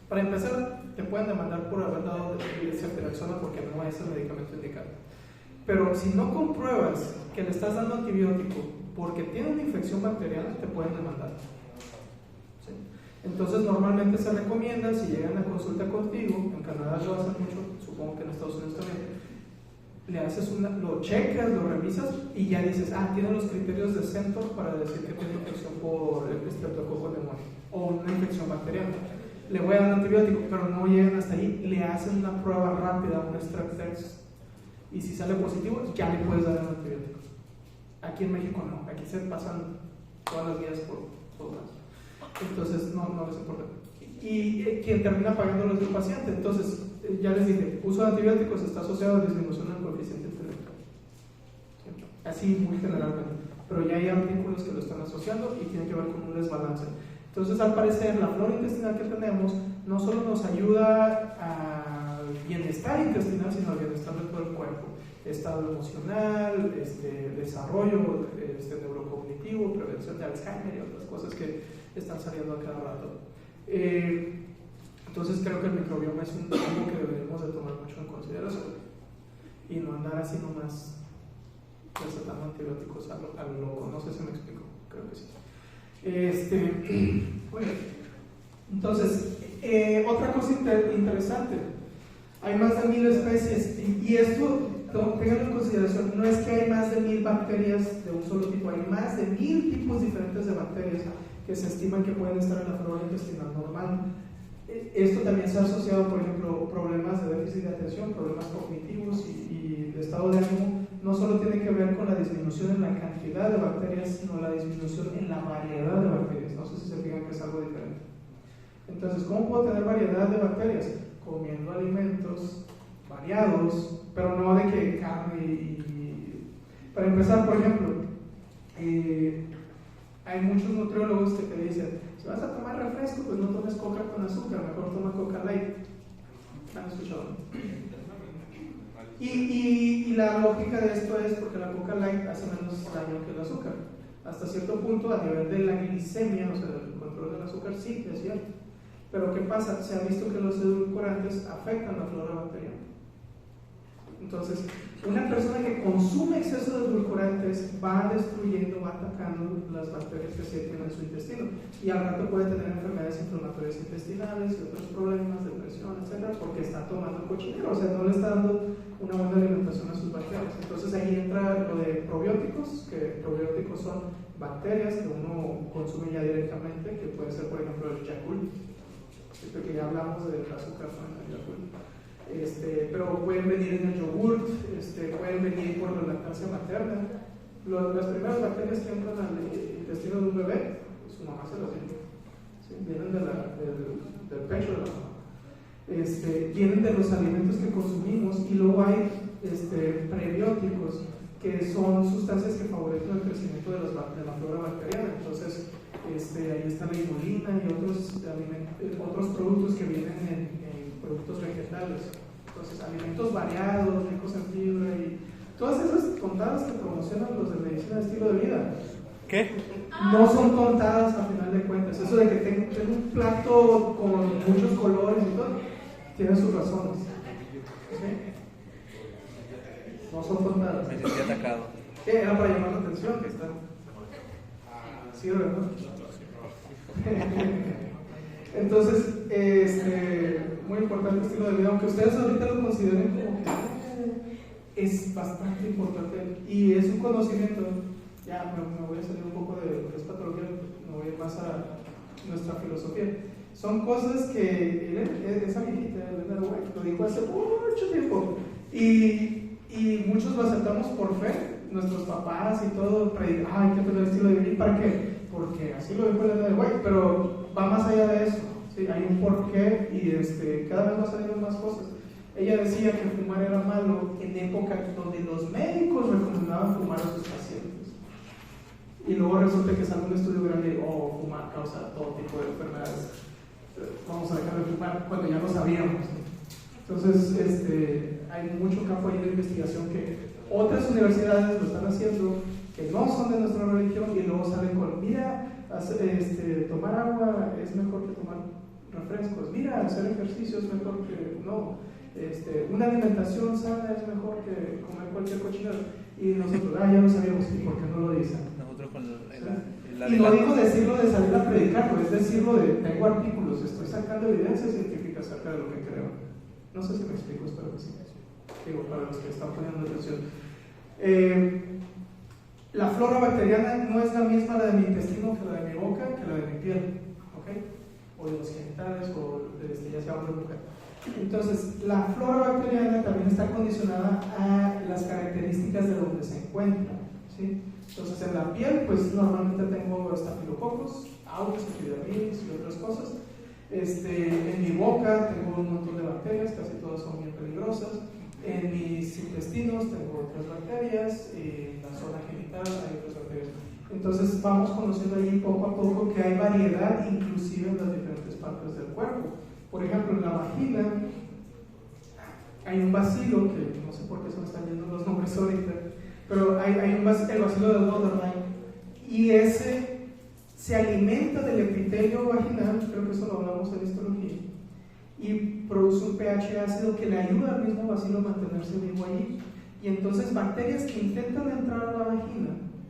para empezar te pueden demandar por haber dado ceftriaxona porque no es el medicamento indicado. Pero si no compruebas que le estás dando antibiótico porque tiene una infección bacteriana, te pueden demandar. ¿Sí? Entonces normalmente se recomienda, si llegan a consulta contigo, en Canadá lo hacen mucho, supongo que en Estados Unidos también, le haces lo checas, lo revisas y ya dices, tiene los criterios de Centor para decir que tiene infección por el estreptococo pneumoniae o una infección bacteriana. Le voy a dar un antibiótico, pero no llegan hasta ahí, le hacen una prueba rápida, un strep test, y si sale positivo, ya le puedes dar un antibiótico. Aquí en México no, aquí se pasan todas las vías por todas. Entonces no les importa. y quien termina pagándolo es el paciente. Entonces, ya les dije, uso de antibióticos está asociado a disminución del coeficiente intelectual. Así muy generalmente, pero ya hay artículos que lo están asociando y tiene que ver con un desbalance. Entonces, al parecer, la flora intestinal que tenemos no solo nos ayuda al bienestar intestinal, sino al bienestar de todo el cuerpo. Estado emocional, desarrollo neurocognitivo, prevención de Alzheimer y otras cosas que están saliendo a cada rato. Entonces creo que el microbioma es algo que deberíamos de tomar mucho en consideración y no andar así nomás recetando antibióticos a lo loco. No sé si me explico, creo que sí. Bueno, entonces, otra cosa interesante, hay más de 1000 especies y esto, tengan en consideración, no es que hay más de 1000 bacterias de un solo tipo, hay más de 1000 tipos diferentes de bacterias que se estiman que pueden estar en la flora intestinal normal. Esto también se ha asociado, por ejemplo, problemas de déficit de atención, problemas cognitivos y de estado de ánimo. No solo tiene que ver con la disminución en la cantidad de bacterias, sino la disminución en la variedad de bacterias. No sé si se fijan que es algo diferente. Entonces, ¿cómo puedo tener variedad de bacterias? Comiendo alimentos variados, pero no de que carne y... Para empezar, por ejemplo, hay muchos nutriólogos que te dicen, si vas a tomar refresco, pues no tomes coca con azúcar, mejor toma coca light. ¿Han escuchado? Y la lógica de esto es porque la coca light hace menos daño que el azúcar. Hasta cierto punto, a nivel de la glicemia, o sea, del control del azúcar, sí, es cierto. Pero ¿qué pasa? Se ha visto que los edulcorantes afectan la flora bacteriana. Entonces, una persona que consume exceso de edulcorantes va destruyendo, va atacando las bacterias que se tienen en su intestino y al rato puede tener enfermedades inflamatorias intestinales y otros problemas, depresión, etcétera, porque está tomando cochinero, o sea, no le está dando una buena alimentación a sus bacterias. Entonces ahí entra lo de probióticos, que probióticos son bacterias que uno consume ya directamente, que puede ser, por ejemplo, el Yakult, que ya hablamos del azúcar en el Yakult. Pero pueden venir en el yogurt, pueden venir por la lactancia materna. Las primeras bacterias que entran al intestino de un bebé, su mamá se las tiene, ¿sí? Vienen del pecho de la mamá. Vienen de los alimentos que consumimos y luego hay prebióticos, que son sustancias que favorecen el crecimiento de la flora bacteriana. Entonces, ahí está la inulina y otros productos que vienen en productos vegetales. Entonces, alimentos variados, ricos en fibra y todas esas tontadas que promocionan los de medicina de estilo de vida. ¿Qué? No son tontadas a final de cuentas. Eso de que tengo un plato con muchos colores y todo, tiene sus razones. ¿Sí? No son tontadas. Me sentí atacado. Era para llamar la atención que está. Sí, ¿verdad? Entonces, muy importante el estilo de vida, aunque ustedes ahorita lo consideren como que es bastante importante y es un conocimiento. Ya me voy a salir un poco de lo que es patología, me voy a ir más a nuestra filosofía. Son cosas que esa viejita, Elena White, lo dijo hace mucho tiempo y muchos lo aceptamos por fe. Nuestros papás y todo predican, hay que tener estilo de vida. ¿Y para qué? Porque así lo dijo Elena White, pero va más allá de eso. ¿Sí? Hay un porqué y cada vez va saliendo más cosas. Ella decía que fumar era malo en épocas donde los médicos recomendaban fumar a sus pacientes. Y luego resulta que sale un estudio grande y fumar causa todo tipo de enfermedades. Vamos a dejar de fumar cuando ya lo sabíamos. Entonces, hay mucho campo ahí de investigación que otras universidades lo están haciendo, que no son de nuestra religión y luego salen con, mira, tomar agua es mejor que tomar refrescos, mira, hacer ejercicio es mejor que no, una alimentación sana es mejor que comer cualquier cochinero. Y nosotros, ya lo sabíamos, ¿y por qué no lo dicen? Nosotros con y no digo decirlo de salir a predicarlo, es decirlo de, tengo artículos, estoy sacando evidencia científica acerca de lo que creo. No sé si me explico, espero que sí. Digo, para los que están poniendo atención. La flora bacteriana no es la misma la de mi intestino que la de mi boca, que la de mi piel, ¿ok? O de los genitales, o ya sea hombre o mujer. Entonces, la flora bacteriana también está condicionada a las características de donde se encuentra, ¿sí? Entonces, en la piel, pues normalmente tengo estafilococos, aureus, epidermis y otras cosas. En mi boca tengo un montón de bacterias, casi todas son bien peligrosas. En mis intestinos tengo otras bacterias, en la zona genital hay otras bacterias. Entonces vamos conociendo ahí poco a poco que hay variedad inclusive en las diferentes partes del cuerpo. Por ejemplo, en la vagina hay un bacilo, que no sé por qué se me están yendo los nombres ahorita, pero hay un bacilo, el bacilo de Borderline, y ese se alimenta del epitelio vaginal, creo que eso lo hablamos en histología, y produce un pH ácido que le ayuda al mismo bacilo a mantenerse vivo allí. Y entonces bacterias que intentan entrar a la vagina,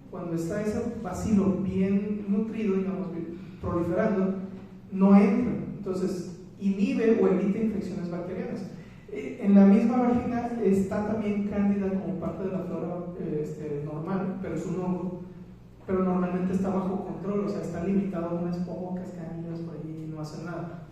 cuando está ese bacilo bien nutrido, digamos, proliferando, no entran. Entonces inhibe o evita infecciones bacterianas. En la misma vagina está también cándida como parte de la flora normal, pero es un hongo, pero normalmente está bajo control, o sea, está limitado a unas pocas cañas por allí y no hace nada.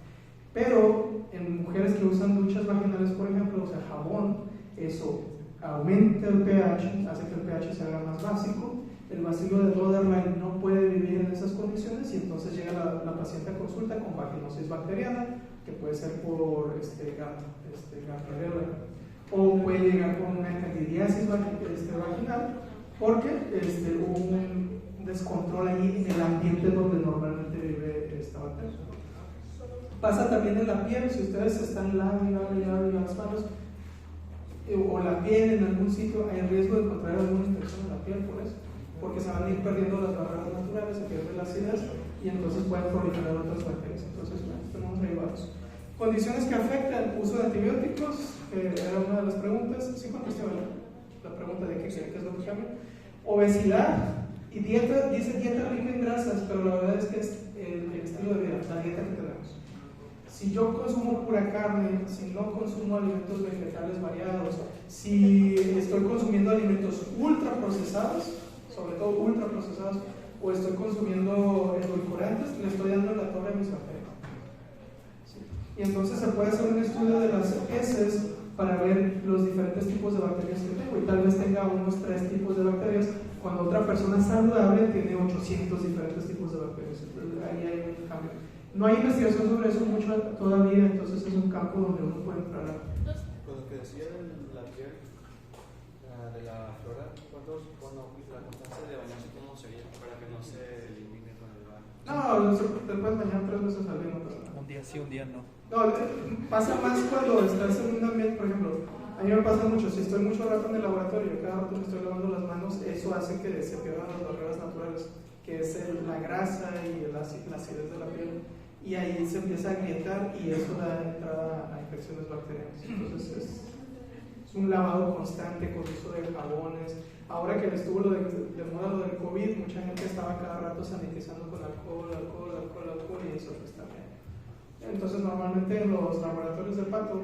Pero en mujeres que usan duchas vaginales, por ejemplo, o sea, jabón, eso aumenta el pH, hace que el pH se haga más básico. El bacilo de Borderline no puede vivir en esas condiciones y entonces llega la paciente a consulta con vaginosis bacteriana, que puede ser por Gardnerella, o puede llegar con una candidiasis vaginal, porque hubo un descontrol ahí en el ambiente donde normalmente vive esta bacteria. Pasa también en la piel, si ustedes están lavando las manos o la piel en algún sitio, hay riesgo de contraer alguna infección en la piel por eso, porque se van a ir perdiendo las barreras naturales, se pierden las ideas y entonces pueden proliferar otras bacterias. Entonces, bueno, tenemos ahí varios. Condiciones que afectan uso de antibióticos, era una de las preguntas. Sí contesté, ¿verdad? La pregunta de qué es lo que cambia. Obesidad y dieta, dice dieta rica en grasas, pero la verdad es que es el estilo de vida, la dieta que tenemos. Si yo consumo pura carne, si no consumo alimentos vegetales variados, si estoy consumiendo alimentos ultraprocesados, sobre todo ultraprocesados, o estoy consumiendo edulcorantes, le estoy dando la torre a mis bacterias. ¿Sí? Y entonces se puede hacer un estudio de las heces para ver los diferentes tipos de bacterias que tengo, y tal vez tenga unos 3 tipos de bacterias, cuando otra persona saludable tiene 800 diferentes tipos de bacterias. Entonces, ahí hay un cambio. No hay investigación sobre eso mucho todavía, entonces es un campo donde uno puede entrar. Con lo que decía de la piel, de la flora, cuando la constancia de bañarse, ¿cómo sería? Para que no se elimine con el baño. No, te puedes bañar 3 veces al día, no pasa nada. Un día sí, un día no. No, pasa más cuando estás en un ambiente, por ejemplo, a mí me pasa mucho, si estoy mucho rato en el laboratorio, cada rato me estoy lavando las manos, eso hace que se pierdan las barreras naturales, que es la grasa y la acidez de la piel. Y ahí se empieza a agrietar y eso da entrada a infecciones bacterianas. Entonces es un lavado constante con uso de jabones. Ahora que estuvo de moda lo del COVID, mucha gente estaba cada rato sanitizando con alcohol y eso pues también. Entonces normalmente en los laboratorios de Pato,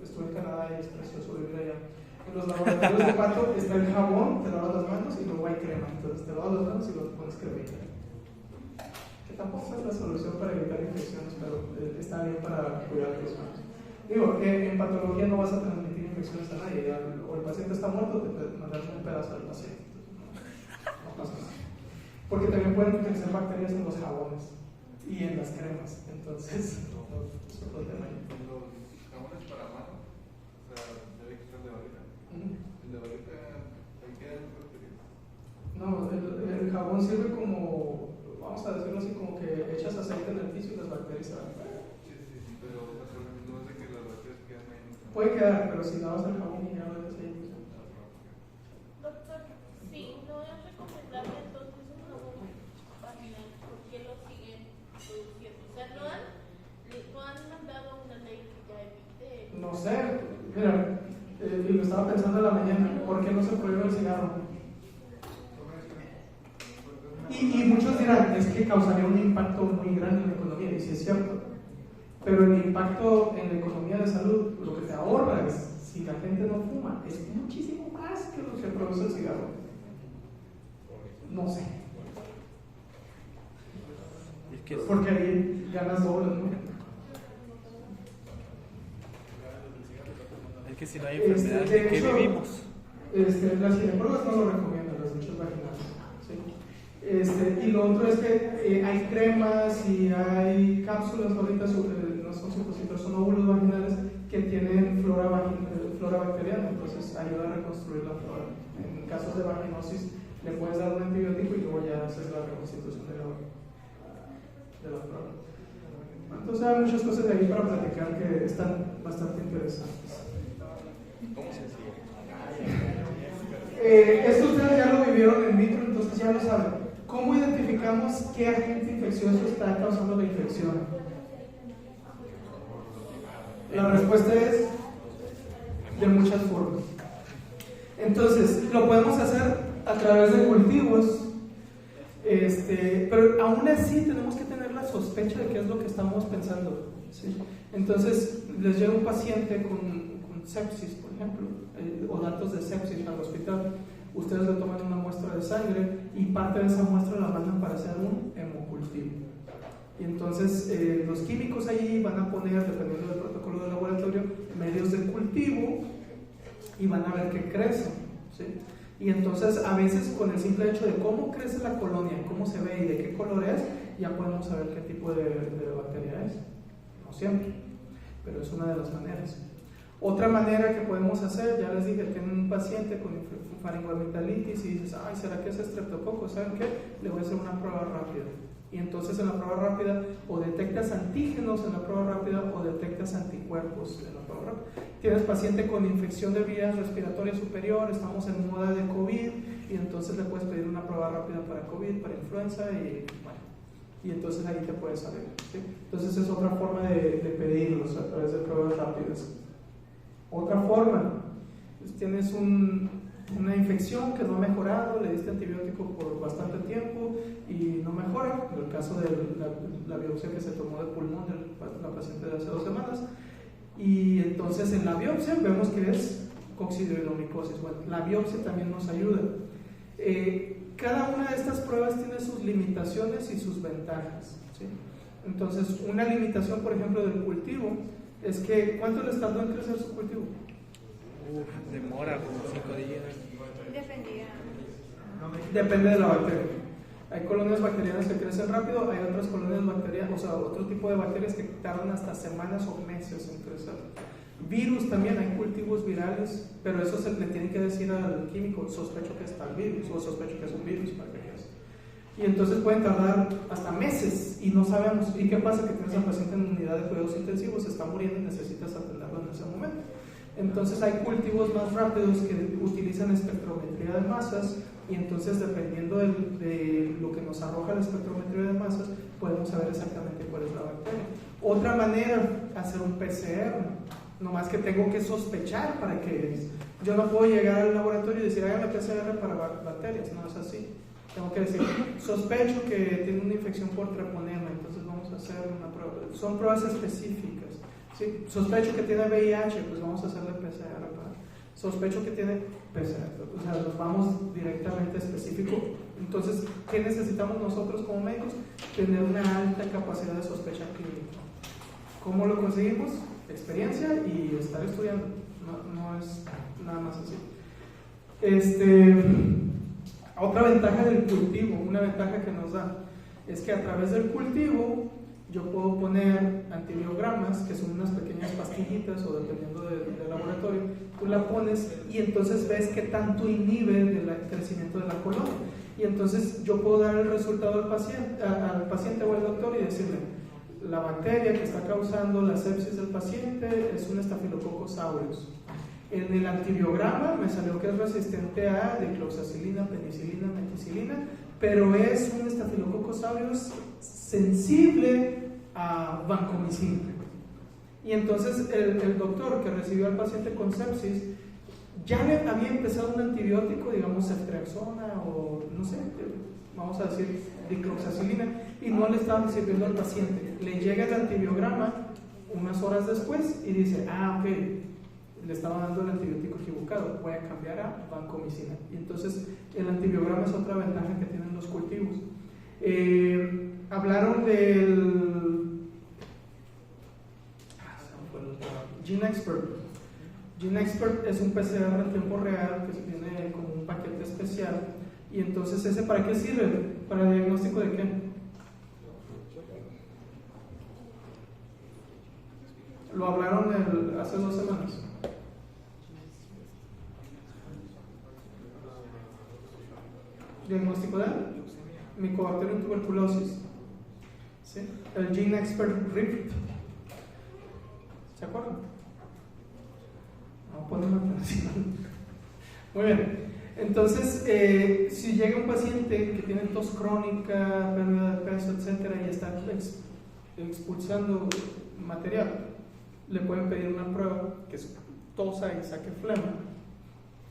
estuve en Canadá y es precioso vivir allá. En los laboratorios de Pato está el jabón, te lavas las manos y luego hay crema. Entonces te lavas las manos y luego pones cremita. Tampoco es la solución para evitar infecciones, pero está bien para cuidar los manos. Digo, en patología no vas a transmitir infecciones a nadie, o el paciente está muerto, te mandas un pedazo al paciente. No pasa nada. Porque también pueden crecer bacterias en los jabones y en las cremas, entonces es otro tema. Los jabones para mano, o sea, debe quitar de varita. El de varita, ¿hay que dar bacterias? No, el jabón sirve como, vamos a decirlo así, como que echas aceite en el piso y las bacterias se van. Sí, pero no es de que las bacterias quedan ahí. Puede quedar, pero si lavas el jabón y ya lo dejas ahí. Doctor, sí, no es recomendable entonces un jabón vaginal, porque lo siguen produciendo. O sea, no han mandado una ley que ya evite. No sé, mira, y lo estaba pensando en la mañana, ¿por qué no se prohíbe el cigarro? Y muchos dirán, es que causaría un impacto muy grande en la economía, y sí es cierto, pero el impacto en la economía de salud, lo que te ahorra es, si la gente no fuma, es muchísimo más que lo que produce el cigarro. No sé. Porque ahí ganas doble, ¿no? Es que si no hay enfermedad, ¿de qué vivimos? Las ginecólogas no lo recomiendan, las duchas vaginales. ¿Sí? Y lo otro es que hay cremas y hay cápsulas ahorita, no son supositorios, son óvulos vaginales que tienen flora bacteriana, entonces ayuda a reconstruir la flora. En casos de vaginosis le puedes dar un antibiótico y luego ya haces la reconstitución de la flora. Entonces hay muchas cosas de ahí para platicar que están bastante interesantes. ¿Cómo se hacía? Esto ustedes ya lo vivieron en vitro, entonces ya lo saben. ¿Cómo identificamos qué agente infeccioso está causando la infección? La respuesta es de muchas formas. Entonces, lo podemos hacer a través de cultivos, pero aún así tenemos que tener la sospecha de qué es lo que estamos pensando, ¿sí? Entonces, les llega un paciente con sepsis, por ejemplo, o datos de sepsis al hospital. Ustedes le toman una muestra de sangre y parte de esa muestra la mandan para hacer un hemocultivo. Y entonces los químicos allí van a poner, dependiendo del protocolo del laboratorio, medios de cultivo y van a ver qué crecen, ¿sí? Y entonces a veces con el simple hecho de cómo crece la colonia, cómo se ve y de qué color es, ya podemos saber qué tipo de bacteria es. No siempre, pero es una de las maneras. Otra manera que podemos hacer, ya les dije, tienen un paciente con faringoamigdalitis y dices, ay, ¿será que es estreptococo? ¿Saben qué? Le voy a hacer una prueba rápida. Y entonces en la prueba rápida o detectas antígenos en la prueba rápida o detectas anticuerpos en la prueba rápida. Tienes paciente con infección de vías respiratorias superior, estamos en moda de COVID y entonces le puedes pedir una prueba rápida para COVID, para influenza y bueno, y entonces ahí te puedes saber, ¿sí? Entonces es otra forma de pedirlos a través de pruebas rápidas. Otra forma, pues tienes una infección que no ha mejorado, le diste antibiótico por bastante tiempo y no mejora, en el caso de la biopsia que se tomó de pulmón de la paciente de hace 2 semanas, y entonces en la biopsia vemos que es coccidioidomicosis. Bueno, la biopsia también nos ayuda. Cada una de estas pruebas tiene sus limitaciones y sus ventajas, ¿sí? Entonces, una limitación, por ejemplo, del cultivo es que, ¿cuánto les tardó en crecer su cultivo? Demora como 5 días. Depende de la bacteria. Hay colonias bacterianas que crecen rápido, hay otras colonias bacterianas, o sea, otro tipo de bacterias que tardan hasta semanas o meses en crecer. Virus también, hay cultivos virales, pero eso se le tiene que decir al químico, sospecho que está el virus, o sospecho que es un virus para que crezca. Y entonces pueden tardar hasta meses y no sabemos. ¿Y qué pasa? Que tienes al paciente en unidad de cuidados intensivos, se está muriendo y necesitas atenderlo en ese momento. Entonces hay cultivos más rápidos que utilizan espectrometría de masas y entonces dependiendo de lo que nos arroja la espectrometría de masas podemos saber exactamente cuál es la bacteria. Otra manera, hacer un PCR, nomás que tengo que sospechar para qué es. Yo no puedo llegar al laboratorio y decir hágame PCR para bacterias, no es así. Tengo que decir, sospecho que tiene una infección por treponema, entonces vamos a hacer una prueba. Son pruebas específicas. ¿Sí? Sospecho que tiene VIH, pues vamos a hacerle PCR. Sospecho que tiene PCR, o sea, nos vamos directamente específico. Entonces, ¿qué necesitamos nosotros como médicos? Tener una alta capacidad de sospecha clínica. ¿Cómo lo conseguimos? Experiencia y estar estudiando. No es nada más así. Otra ventaja del cultivo, una ventaja que nos da, es que a través del cultivo yo puedo poner antibiogramas, que son unas pequeñas pastillitas, o dependiendo del laboratorio, tú la pones y entonces ves qué tanto inhibe el crecimiento de la colonia. Y entonces yo puedo dar el resultado al paciente o al doctor y decirle, la bacteria que está causando la sepsis del paciente es un Staphylococcus aureus. En el antibiograma me salió que es resistente a dicloxacilina, penicilina, meticilina, pero es un Staphylococcus aureus sensible a vancomicina. Y entonces el doctor que recibió al paciente con sepsis ya le había empezado un antibiótico, digamos ceftriaxona o no sé, vamos a decir dicloxacilina, y no le estaban sirviendo al paciente. Le llega el antibiograma unas horas después y dice, ok, le estaba dando el antibiótico equivocado, voy a cambiar a vancomicina. Y entonces el antibiograma es otra ventaja que tienen los cultivos. Hablaron del GeneXpert. GeneXpert es un PCR en tiempo real que tiene como un paquete especial. Y entonces, ¿ese para qué sirve? ¿Para diagnóstico de qué? Lo hablaron hace 2 semanas. Diagnóstico de Mycobacterium tuberculosis. ¿Sí? El Gene Expert Rift. ¿Se acuerdan? No podemos atención. Muy bien. Entonces, si llega un paciente que tiene tos crónica, pérdida de peso, etcétera, y está expulsando material, le pueden pedir una prueba que es tosa y saque flema.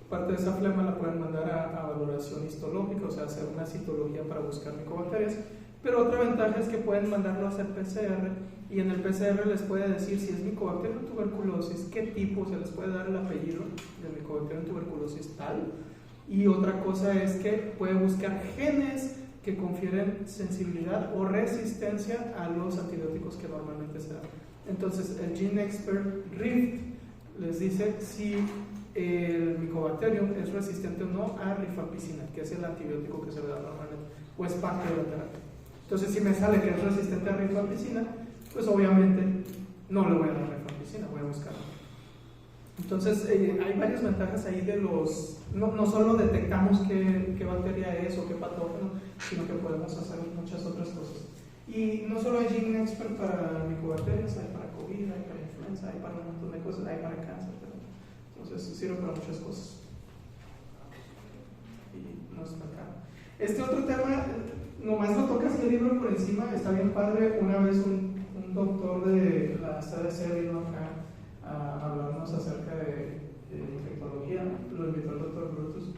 Parte de esa flema la pueden mandar a valoración histológica, o sea, hacer una citología para buscar micobacterias. Pero otra ventaja es que pueden mandarlo a hacer PCR, y en el PCR les puede decir si es Mycobacterium tuberculosis, qué tipo, se les puede dar el apellido de Mycobacterium tuberculosis tal. Y otra cosa es que puede buscar genes que confieren sensibilidad o resistencia a los antibióticos que normalmente se dan. Entonces, el Gene Expert Rift les dice si el Mycobacterium es resistente o no a rifampicina, que es el antibiótico que se le da normalmente, o es parte de la terapia. Entonces, si me sale que es resistente a rifampicina, pues obviamente no le voy a dar rifampicina, voy a buscarla. Entonces, hay varias ventajas ahí de los... No solo detectamos qué bacteria es o qué patógeno, sino que podemos hacer muchas otras cosas. Y no solo hay Gene Expert para micobacterias, hay para COVID, hay para influenza, hay para un montón de cosas, hay para cáncer. Entonces, sirve para muchas cosas. Y no es tan caro. Este otro tema, nomás lo tocas el libro por encima, está bien padre. Una vez un doctor de la CDC vino acá a hablarnos acerca de infectología, lo invitó el doctor Brutus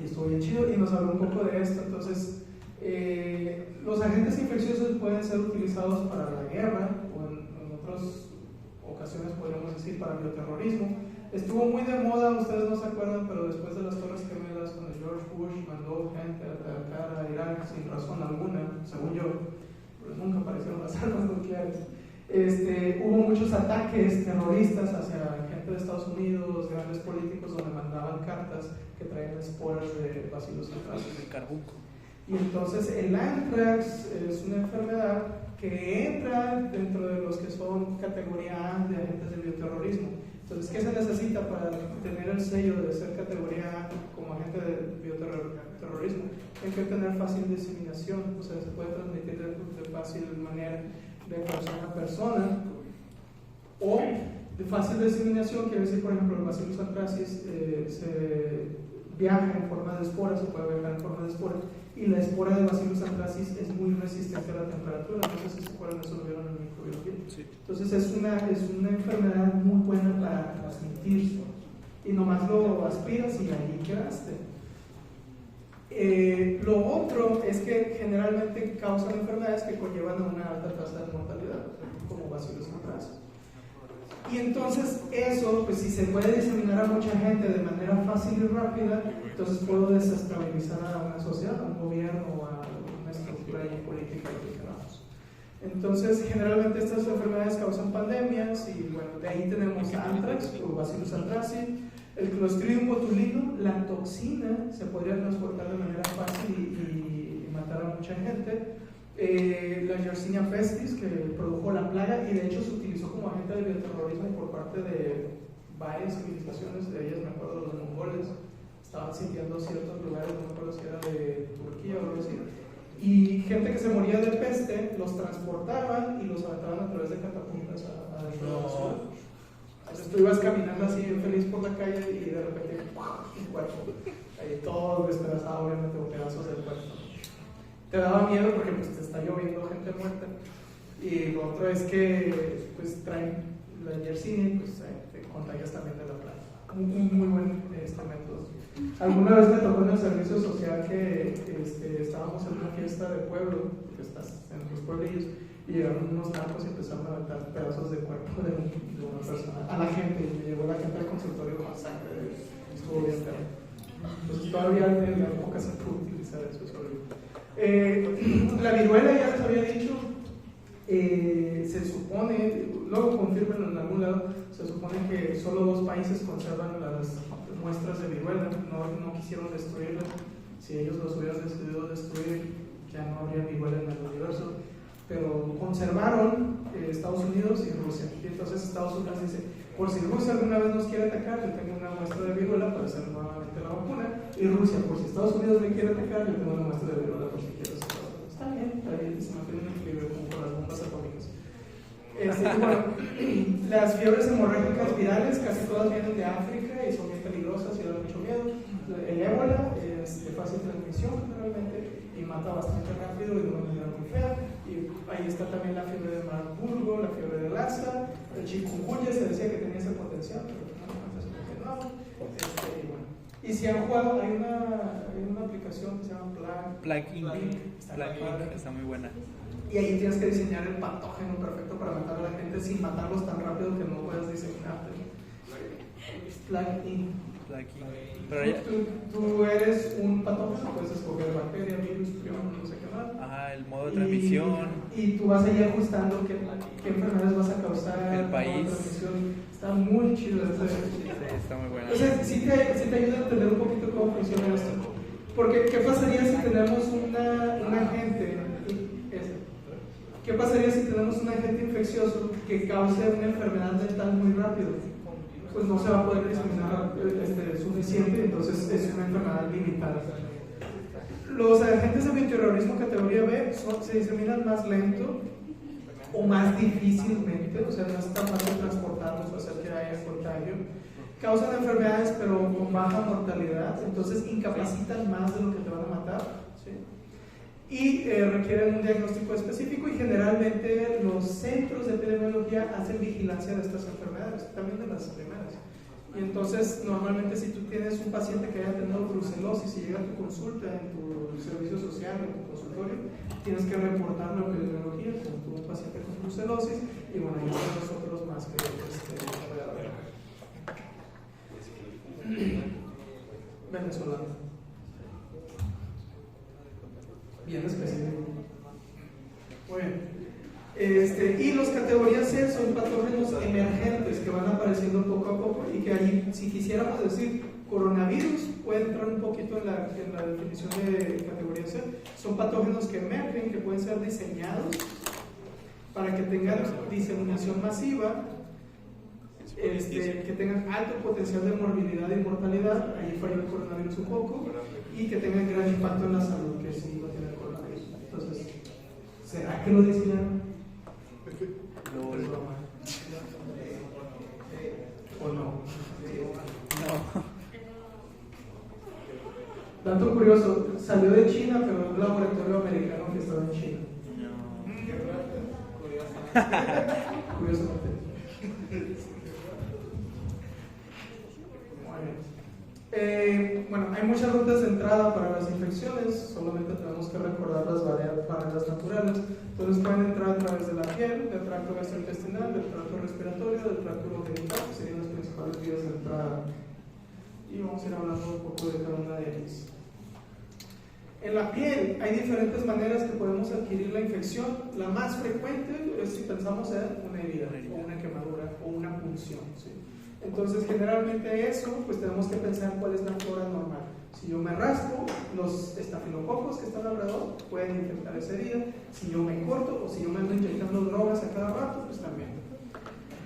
y estuvo bien chido y nos habló un poco de esto. Entonces, los agentes infecciosos pueden ser utilizados para la guerra o en otras ocasiones podríamos decir para el bioterrorismo. Estuvo muy de moda, ustedes no se acuerdan, pero después de las Torres Gemelas, cuando George Bush mandó gente a atacar a Irak sin razón alguna, según yo, pero nunca aparecieron las armas nucleares. Hubo muchos ataques terroristas hacia gente de Estados Unidos, grandes políticos, donde mandaban cartas que traían esporas de Bacillus anthracis. El carbunco. Y entonces el anthrax es una enfermedad que entra dentro de los que son categoría A de agentes de bioterrorismo. Entonces, ¿qué se necesita para tener el sello de ser categoría A como agente de bioterrorismo? Hay que tener fácil diseminación, o sea, se puede transmitir de fácil manera de persona a persona, o de fácil diseminación, quiere decir, por ejemplo, el Bacillus anthracis se viaja en forma de espora, se puede viajar en forma de espora, y la espora de Bacillus anthracis es muy resistente a la temperatura. Entonces, ¿se acuerdan? Eso lo vieron en microbiología. Sí. Entonces, es una enfermedad muy buena para transmitirse, y nomás lo aspiras y ahí quedaste. Lo otro es que generalmente causan enfermedades que conllevan a una alta tasa de mortalidad, como Bacillus anthracis. Y entonces eso, pues si se puede diseminar a mucha gente de manera fácil y rápida, entonces puedo desestabilizar a una sociedad, a un gobierno o a una estructura política que queramos. Entonces, generalmente estas enfermedades causan pandemias, y bueno, de ahí tenemos anthrax o Bacillus anthracis, el Clostridium botulinum, la toxina se podría transportar de manera fácil y matar a mucha gente. La Yersinia pestis, que produjo la plaga, y de hecho se utilizó como agente de bioterrorismo por parte de varias civilizaciones, de ellas me acuerdo los mongoles, estaban sitiando ciertos lugares, no me acuerdo si era de Turquía o algo así, y gente que se moría de peste los transportaban y los aventaban a través de catapultas adentro de la ciudad. Entonces tú ibas caminando así feliz por la calle y de repente un cuerpo ahí todo despedazado, obviamente, con pedazos del cuerpo. Te daba miedo porque pues te está lloviendo gente muerta, y lo otro es que pues traen la Yersinia y pues te contagias también de la plaga. Muy buen método. Alguna vez me tocó en el servicio social que estábamos en una fiesta de pueblo, que estás en los pueblillos, y llegaron unos narcos y empezaron a aventar pedazos de cuerpo de una persona a la gente, y me llevó la gente al consultorio con sangre, estuvo bien feo. Entonces todavía en la época se puede utilizar eso. La viruela, ya les había dicho, se supone, luego confirmen en algún lado, se supone que solo 2 países conservan las muestras de viruela, no quisieron destruirlas. Si ellos los hubieran decidido destruir, ya no habría viruela en el universo, pero conservaron Estados Unidos y Rusia. Y entonces Estados Unidos dice, por si Rusia alguna vez nos quiere atacar, yo tengo una muestra de viruela para hacer nuevamente la vacuna. Y Rusia, por si Estados Unidos me quiere atacar, yo tengo una muestra de viruela por si quiero hacer la vacuna. Está bien, se mantiene un equilibrio como con las bombas atómicas. Y bueno, las fiebres hemorrágicas virales casi todas vienen de África y son bien peligrosas y dan mucho miedo. El ébola es de fácil transmisión generalmente y mata bastante rápido y de una manera muy fea. Y ahí está también la fiebre de Marburgo, la fiebre de Lassa, el chikungunya se decía que tenía ese potencial, pero no. Y si han jugado, hay una aplicación que se llama Plague Inc. Está muy buena. Y ahí tienes que diseñar el patógeno perfecto para matar a la gente sin matarlos tan rápido que no puedas diseminarte. Plague Inc. Pero Tú eres un patógeno, puedes escoger bacteria, virus, prión, no sé qué más. Ajá, el modo de transmisión. Y tú vas ahí ajustando qué enfermedades vas a causar. El país. Está muy chido. Sí, está muy buena. O sea, sí te ayuda a entender un poquito cómo funciona esto. Porque, ¿qué pasaría si tenemos un agente? ¿Qué pasaría si tenemos un agente infeccioso que cause una enfermedad mental muy rápido? Pues no se va a poder diseminar suficiente, entonces es una enfermedad limitada. Los agentes de bioterrorismo categoría B se diseminan más lento o más difícilmente, o sea, no es tan fácil transportarlos o hacer que haya contagio. Causan enfermedades pero con baja mortalidad, entonces incapacitan más de lo que te van a matar, ¿sí? Y requieren un diagnóstico específico y generalmente los centros de epidemiología hacen vigilancia de estas enfermedades, también de las primeras. Y entonces normalmente si tú tienes un paciente que haya tenido brucelosis y llega a tu consulta en tu servicio social, en tu consultorio, tienes que reportarlo a epidemiología como tuvo un paciente con brucelosis y bueno, hay otros más que puede haber. Venezolano. Bien específico. Muy bien. Y los categorías C son patógenos emergentes que van apareciendo poco a poco y que ahí, si quisiéramos decir coronavirus, puede entrar un poquito en la definición de categoría C. Son patógenos que emergen, que pueden ser diseñados para que tengan diseminación masiva, que tengan alto potencial de morbilidad y mortalidad, ahí falla el coronavirus un poco, y que tengan gran impacto en la salud, que sí lo tiene el coronavirus. Entonces, ¿será que lo diseñaron? ¿O no? Dato curioso, salió de China, pero es un laboratorio americano que estaba en China. Curiosamente. Bueno, hay muchas rutas de entrada para las infecciones, solamente tenemos que recordar las barreras naturales. Entonces pueden entrar a través de la piel, del tracto gastrointestinal, del tracto respiratorio, del tracto urogenital, que serían las principales vías de entrada. Y vamos a ir hablando un poco de cada una de ellas. En la piel hay diferentes maneras que podemos adquirir la infección. La más frecuente es si pensamos en una herida, o una quemadura, o una punción, ¿sí? Entonces, generalmente eso, pues tenemos que pensar cuál es la flora normal. Si yo me raspo, los estafilococos que están alrededor pueden infectar esa herida. Si yo me corto o si yo me ando inyectando drogas a cada rato, pues también.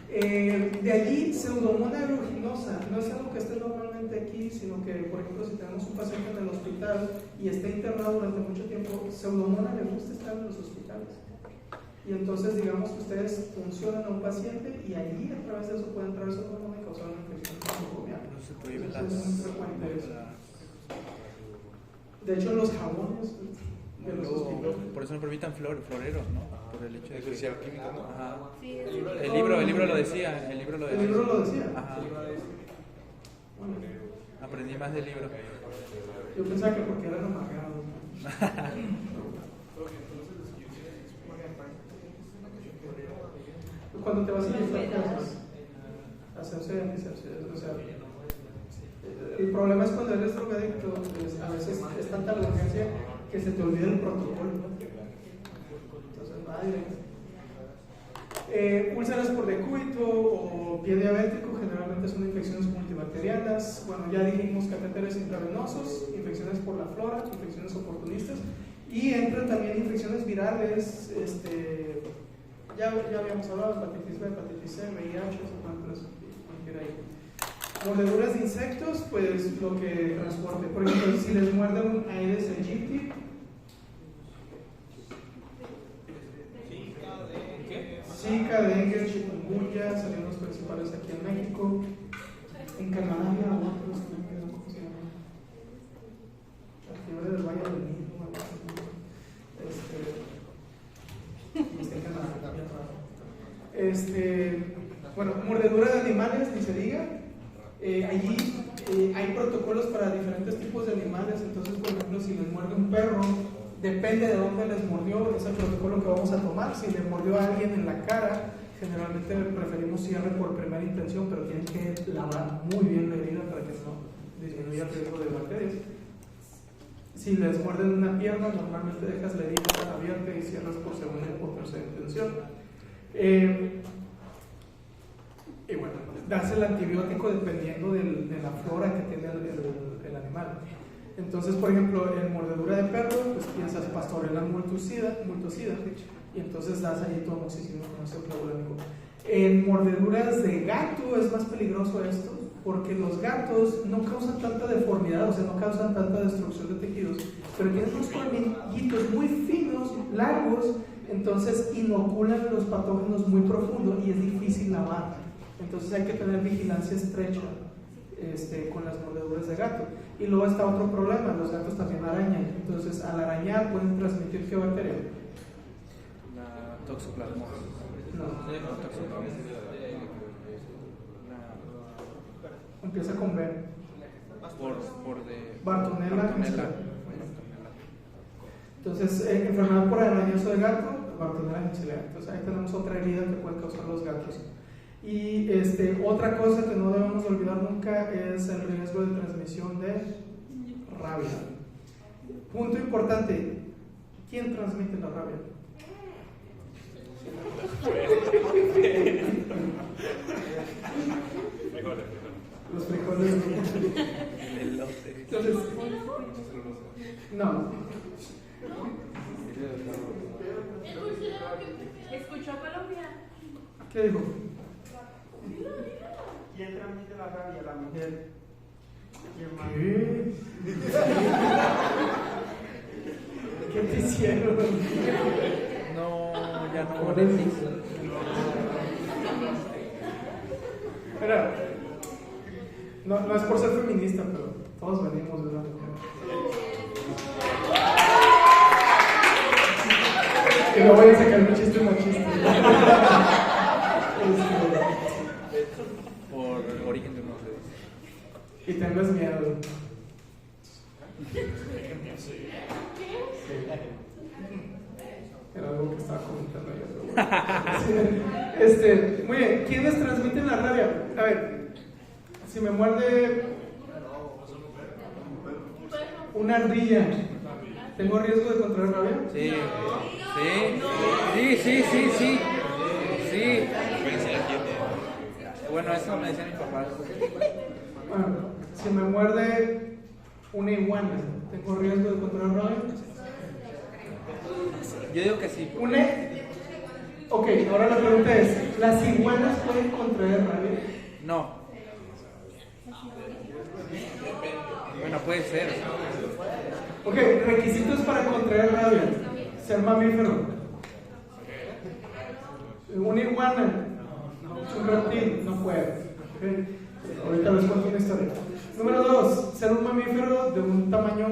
De allí, Pseudomonas aeruginosa, no es algo que esté normalmente aquí, sino que, por ejemplo, si tenemos un paciente en el hospital y está internado durante mucho tiempo, Pseudomonas le gusta estar en los hospitales. Y entonces, digamos que ustedes funcionan a un paciente y allí, a través de eso, puede entrar Pseudomonas y causar una infección nosocomial. No se prohíbe Entonces, es muy frecuente eso. De hecho, los jabones de los hospitales. Por eso no permitan floreros, ¿no? Por el hecho de que Social química, ¿no? Ajá. Sí, El libro lo decía. El libro lo decía. Ajá. Bueno, Aprendí más del libro. yo pensaba que porque eran amargados. Cuando te vas a inyectar cosas, hacerse o sea, el problema es cuando eres drogadicto, pues, a veces es tanta la urgencia que se te olvida el protocolo. Entonces, úlceras por decúbito o pie diabético generalmente son infecciones multibacterianas. Bueno, ya dijimos catéteres intravenosos, infecciones por la flora, infecciones oportunistas y entran también infecciones virales ya habíamos hablado de hepatitis B, hepatitis C, VIH, cualquiera ahí. Mordeduras de insectos, pues lo que transporte. Por ejemplo, si les muerde un Aedes aegypti, Zika, dengue, chikungunya, son los principales aquí en México. En Canadá había otros, ¿cómo se llama? La fiebre del Valle del Nilo. Bueno, mordedura de animales, ni se diga. Allí hay protocolos para diferentes tipos de animales. Entonces, por ejemplo, si les muerde un perro, depende de dónde les mordió, es el protocolo que vamos a tomar. Si le mordió a alguien en la cara, generalmente preferimos cierre por primera intención, pero tienen que lavar muy bien la herida para que no disminuya el riesgo de bacterias. Si les muerden una pierna, normalmente dejas la herida abierta y cierras por segunda o tercera intención. Y bueno, das el antibiótico dependiendo de la flora que tiene el animal. Entonces, por ejemplo, en mordedura de perro, pues piensas Pastorella multocida, y entonces das ahí tu amoxicilina con ácido clavulánico. En mordeduras de gato es más peligroso esto, porque los gatos no causan tanta deformidad, o sea, no causan tanta destrucción de tejidos, pero tienen unos colmillitos muy finos, largos, entonces inoculan los patógenos muy profundo y es difícil lavar. Entonces hay que tener vigilancia estrecha con las mordeduras de gato. Y luego está otro problema, los gatos también arañan, entonces al arañar pueden transmitir ¿qué bacteria? La toxoplasmosis. No. Toxoplasmosis. Empieza con B. Por de Bartonella. Entonces, enfermedad por arañazo de gato, Bartonella gentilea. Entonces ahí tenemos otra herida que pueden causar los gatos. Y otra cosa que no debemos olvidar nunca es el riesgo de transmisión de rabia. Punto importante, ¿quién transmite la rabia? Los frijoles. Entonces, no. ¿Escuchó Colombia? ¿Qué dijo? ¿Quién transmite la rabia? La mujer. ¿Qué? ¿Qué te hicieron? No, ya no. Mira, no es por ser feminista, pero todos venimos de una mujer. Que no voy a sacar un chiste machista. Por el origen de unos dedos. Y tengas miedo. Era algo que estaba comentando yo. Muy bien, ¿quiénes transmiten la rabia? A ver, si me muerde una ardilla, ¿tengo riesgo de contraer rabia? Sí. Sí. Bueno, eso me decía mi papá. Bueno, si me muerde una iguana, ¿tengo riesgo de contraer rabia? Yo digo que sí. Ok, ahora la pregunta es, ¿las iguanas pueden contraer rabia? No. Bueno, puede ser. Ok, requisitos para contraer rabia: ser mamífero. Una iguana, un reptil, no puede. Okay. Ahorita les cuento una historia. Número 2, ser un mamífero de un tamaño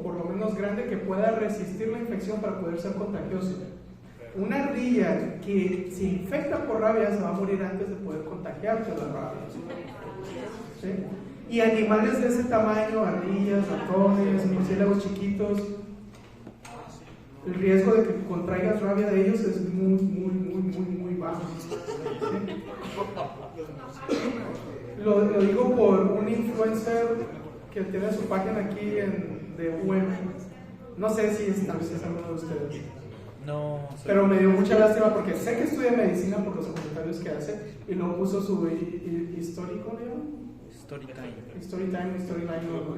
por lo menos grande que pueda resistir la infección para poder ser contagioso. Una ardilla que se infecta por rabia se va a morir antes de poder contagiarse la rabia. ¿Sí? Y animales de ese tamaño, ardillas, ratones, murciélagos chiquitos, el riesgo de que contraigas rabia de ellos es muy bajo. ¿Sí? Lo digo por un influencer que tiene su página aquí de web. No sé si es alguno de ustedes. No. Pero me dio mucha lástima porque sé que estudia medicina por los comentarios que hace y luego puso su histórico, ¿no? Storyline,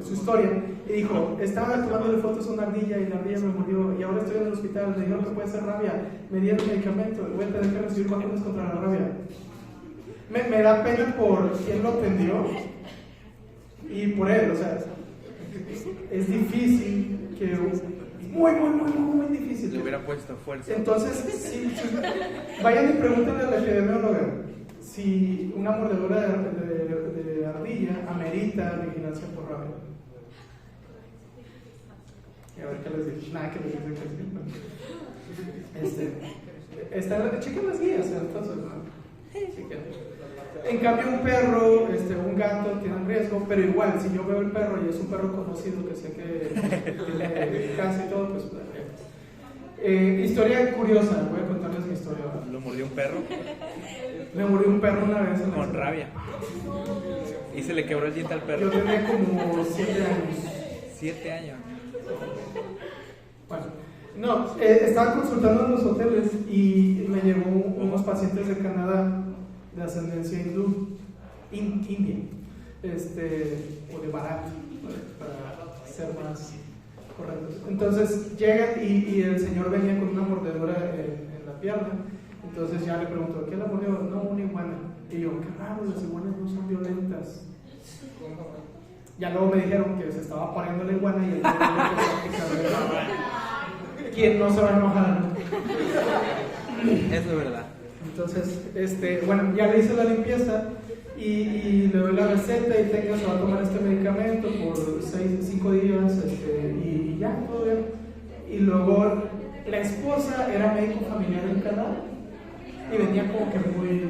su historia. Y dijo, estaba tomándole fotos a una ardilla y la ardilla me murió y ahora estoy en el hospital, me dijeron que puede ser rabia, me dieron medicamento, voy a tener que recibir vacunas contra la rabia. Me da pena por quien lo atendió y por él, o sea, es difícil que... Muy difícil. Le hubiera puesto fuerza. Entonces, vayan y pregúntenle a la epidemióloga si una mordedura de ardilla amerita vigilancia por rabia. Y a ver qué les dice. Nada que les dice que sí. Chequen las guías, entonces, ¿no? En cambio, un perro, un gato tienen riesgo, pero igual, si yo veo el perro y es un perro conocido que sé que tiene cáncer y todo, pues. Historia curiosa, voy a contarles mi historia. ¿Lo mordió un perro? Me murió un perro una vez. Con rabia. Y se le quebró el diente al perro. Yo tenía como 7 años. 7 años. Bueno, no, estaba consultando en los hoteles y me llegó unos pacientes de Canadá de ascendencia hindú, india, o de Bharat, para ser más correctos. Entonces llegan y el señor venía con una mordedura en la pierna. Entonces ya le pregunto, ¿qué la mordió? No, una iguana. Y yo, qué raro, las iguanas no son violentas. Ya luego me dijeron que se estaba pariendo la iguana y el señor empezó a picar. ¿Quién no se va a enojar? Eso es verdad. Entonces, bueno, ya le hice la limpieza y le doy la receta y tenga, se va a tomar este medicamento por 5 días y ya, todo bien. Y luego la esposa era médico familiar en Canadá y venía como que muy...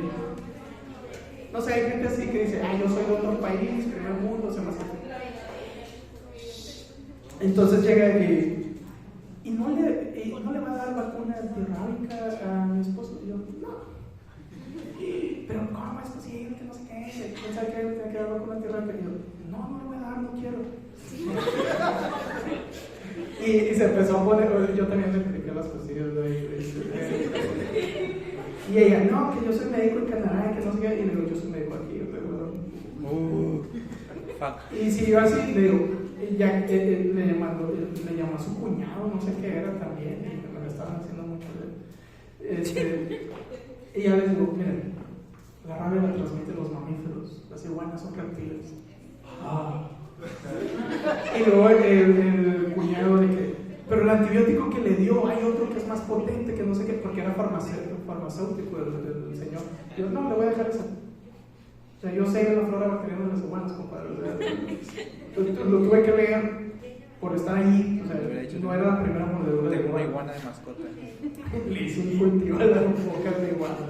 No sé, hay gente así que dice, yo soy de otro país, primer mundo, se me hace. Entonces llega y no le va a dar vacuna antirrábica a mi esposo. Y yo, no. Pero ¿cómo es posible? Que no sé qué. Pensaba que tenía que dar vacuna antirrábica. Y yo, no le voy a dar, no quiero. Y se empezó a poner, yo también le expliqué las cosillas de ahí. Y ella, no, que yo soy médico en Canadá, que no sé qué. Y le digo, yo soy médico aquí. Y siguió así, le digo, ya le llamó a su cuñado, no sé qué era también, y me lo estaban haciendo mucho. Y ya les digo, miren, la rabia la transmiten los mamíferos, las iguanas son reptiles. Y luego el cuñado de que, pero el antibiótico que le dio, hay otro que es más potente, que no sé qué, porque era farmacéutico el señor. Yo, no, le voy a dejar eso. O sea, yo sé de la flora bacteriana de las iguanas, compadre. Lo tuve que leer por estar allí. O sea, no era la primera mordedura de una iguana de mascota. Le hice un cultivo a las bocas de iguana.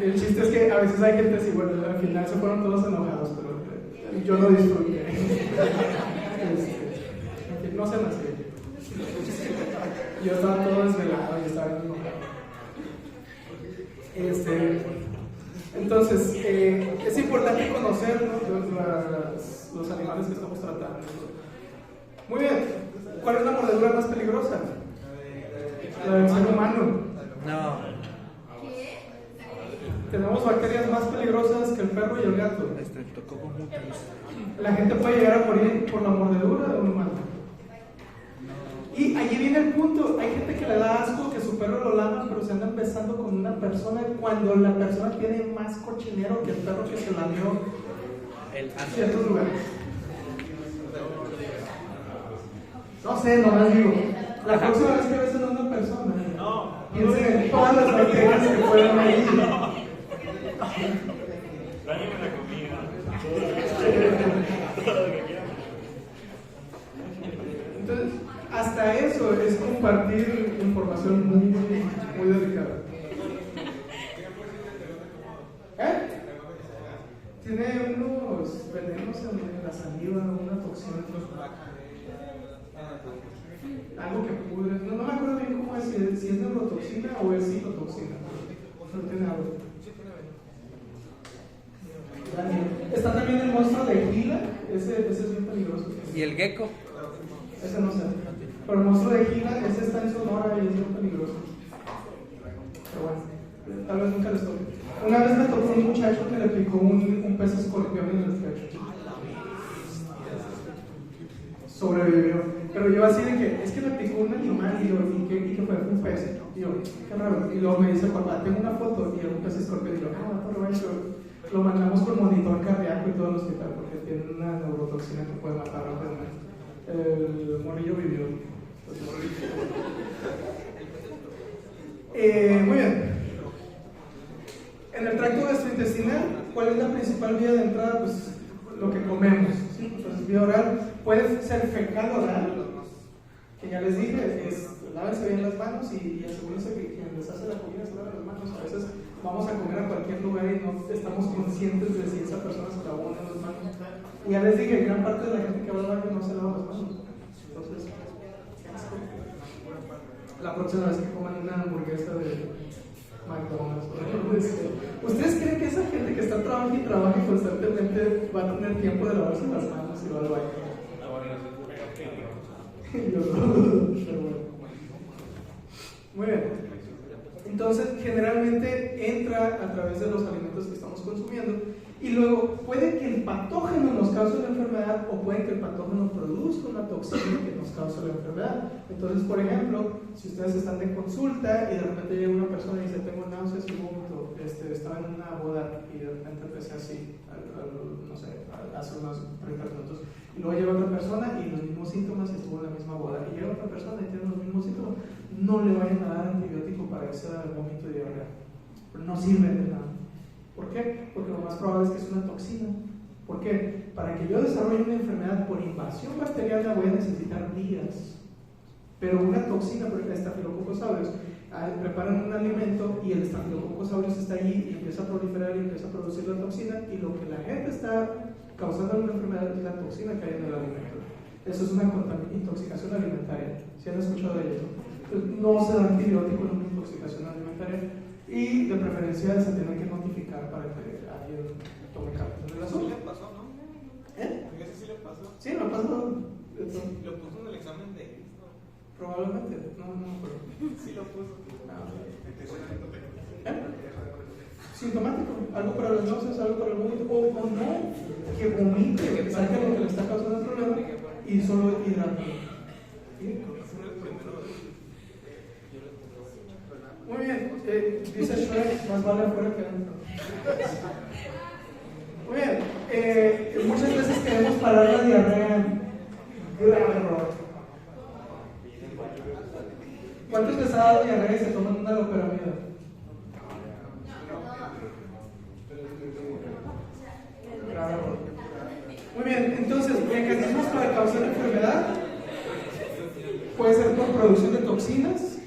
El chiste es que a veces hay gente así, bueno, al final se fueron todos enojados, pero yo lo disfruté. No se nació. Yo estaba todo desvelado y estaba enojado. Entonces, es importante conocer, ¿no? los animales que estamos tratando. Muy bien, ¿cuál es la mordedura más peligrosa? La del ser humano. No. Tenemos bacterias más peligrosas que el perro y el gato. La gente puede llegar a morir por la mordedura de un humano. Y allí viene el punto, hay gente que le da asco que su perro lo lama, pero se anda empezando con una persona cuando la persona tiene más cochinero que el perro que se lamió en ciertos lugares. No sé, nomás digo, la próxima vez que ves a una persona, piensen en todas las bacterias que pueden ir. Dáñeme la comida. Entonces, hasta eso es compartir información muy delicada. Tiene unos venenos en la saliva, una toxina, algo que pudre. No me acuerdo bien cómo es, si es neurotoxina o es citotoxina, pero tiene algo. Está también el monstruo de Gila, ese es bien peligroso. ¿Y el gecko? Ese no sé. Pero el monstruo de Gila, ese está en Sonora y es muy peligroso. Pero bueno, tal vez nunca les toque. Una vez me tocó un muchacho que le picó un pez escorpión en sobrevivió. Pero yo así de que, es que me picó un animal y yo, ¿y qué fue? Un pez. Y yo, qué raro. Y luego me dice el papá, tengo una foto y era un pez escorpión. Y yo, lo mandamos con monitor cardíaco y todo al hospital porque tiene una neurotoxina que puede matar rápidamente. El morrillo vivió. Muy bien. En el tracto gastrointestinal, ¿cuál es la principal vía de entrada? Pues lo que comemos, ¿sí? Entonces, vía oral puede ser fecal oral, que ya les dije, es lávense bien las manos y asegúrense que quien les hace la comida se lave las manos. A veces vamos a comer a cualquier lugar y no estamos conscientes de si esa persona se lavó o no las manos. Y ya les dije, gran parte de la gente que va al baño no se lava las manos. Entonces, la próxima vez que coman una hamburguesa de McDonald's, ¿ustedes creen que esa gente que está trabajando y trabaja constantemente va a tener tiempo de lavarse las manos y va al baño? Yo no, pero bueno. Muy bien. Entonces, generalmente entra a través de los alimentos que estamos consumiendo y luego puede que el patógeno nos cause la enfermedad o puede que el patógeno produzca una toxina que nos cause la enfermedad. Entonces, por ejemplo, si ustedes están de consulta y de repente llega una persona y dice, tengo náuseas y vómito, estaba en una boda y de repente empecé así, no sé, hace unos 30 minutos, y luego llega otra persona y los mismos síntomas y estuvo en la misma boda, y llega otra persona y tiene los mismos síntomas, no le vayan a dar antibiótico para ese vómito y diarrea, no sirve de nada. ¿Por qué? Porque lo más probable es que es una toxina. ¿Por qué? Para que yo desarrolle una enfermedad por invasión bacteriana voy a necesitar días. Pero una toxina, por ejemplo, Staphylococcus aureus, preparan un alimento y el Staphylococcus aureus está allí y empieza a proliferar y empieza a producir la toxina, y lo que la gente está causando una enfermedad es la toxina que hay en el alimento. Eso es una intoxicación alimentaria. ¿Sí han escuchado de eso? Entonces, no se da antibiótico en una intoxicación alimentaria y de preferencia se tiene que notificar para que alguien tome cartas en el asunto. ¿Sí le pasó, no? ¿Eh? ¿Eso sí le pasó? Sí, me pasó. Lo puso en el examen de Cristo. Probablemente, no me acuerdo. Sí lo puso. Sintomático, algo para las náuseas, algo para el vómito, o no, que vomite, que saque lo que le está causando el problema y solo hidrata. Muy bien, dice Shrek, más vale afuera que adentro. Muy bien, muchas veces queremos parar la diarrea. Grave error. ¿Cuántos les ha dado diarrea y se toman una loperamida? Muy bien, entonces, mecanismos para causar enfermedad puede ser por producción de toxinas,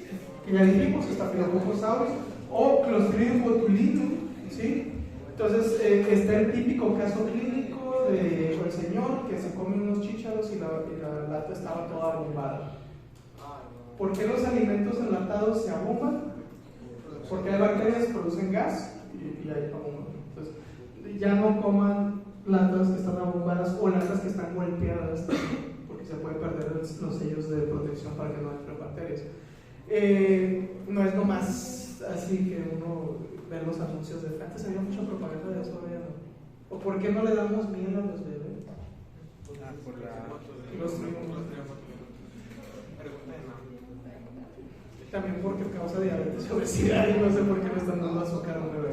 que ya dijimos, Staphylococcus aureus, o Clostridium botulinum, ¿sí? Entonces, está el típico caso clínico de el señor que se come unos chícharos y la lata estaba toda abombada. ¿Por qué los alimentos enlatados se abomban? Porque hay bacterias que producen gas y ahí abomban. Entonces, ya no coman latas que están abombadas o latas que están golpeadas, porque se pueden perder los sellos de protección para que no entren bacterias. No es nomás así que uno ve los anuncios de antes había mucha propaganda de eso, ahora ya no. ¿O por qué no le damos miel a los bebés? También porque causa diabetes y obesidad y no sé por qué le están dando azúcar a un bebé.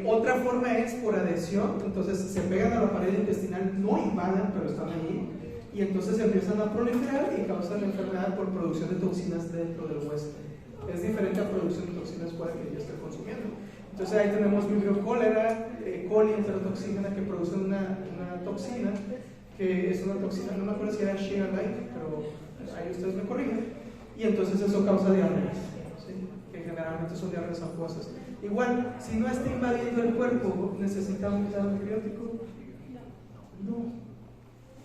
Otra forma es por adhesión, entonces se pegan a la pared intestinal, no invaden, pero están allí, y entonces empiezan a proliferar y causan la enfermedad por producción de toxinas dentro del huésped. Es diferente a producción de toxinas fuera que yo estoy consumiendo. Entonces ahí tenemos vibrio cólera, coli, enterotoxina, que produce una toxina, que es una toxina, no me acuerdo si era Shea Light, pero ahí ustedes me corrigen, y entonces eso causa diarreas, ¿sí? Que generalmente son diarreas acuosas. Igual, si no está invadiendo el cuerpo, ¿necesitamos dar antibiótico? No.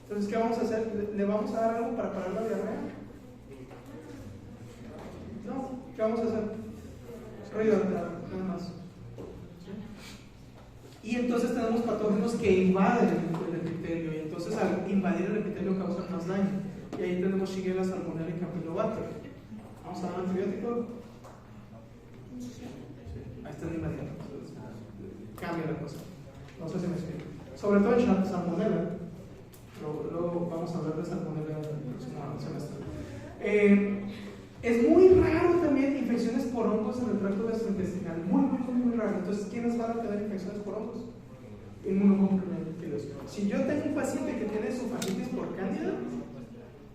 Entonces, ¿qué vamos a hacer? ¿Le vamos a dar algo para parar la diarrea? No. ¿Qué vamos a hacer? Rehidratar, nada más. ¿Sí? Y entonces tenemos patógenos que invaden el epitelio, y entonces al invadir el epitelio causan más daño. Y ahí tenemos Shigella, Salmonella y Campylobacter. ¿Vamos a dar antibiótico? Ahí están invadiendo. Cambia la cosa. No sé si me explico. Sobre todo en Salmonella, Luego vamos a hablar de salmonela en el próximo semestre. Es muy raro también infecciones por hongos en el tracto gastrointestinal, muy raro. Entonces, ¿quiénes van a tener infecciones por hongos? Inmunocomprometidos. Si yo tengo un paciente que tiene esofagititis por cándida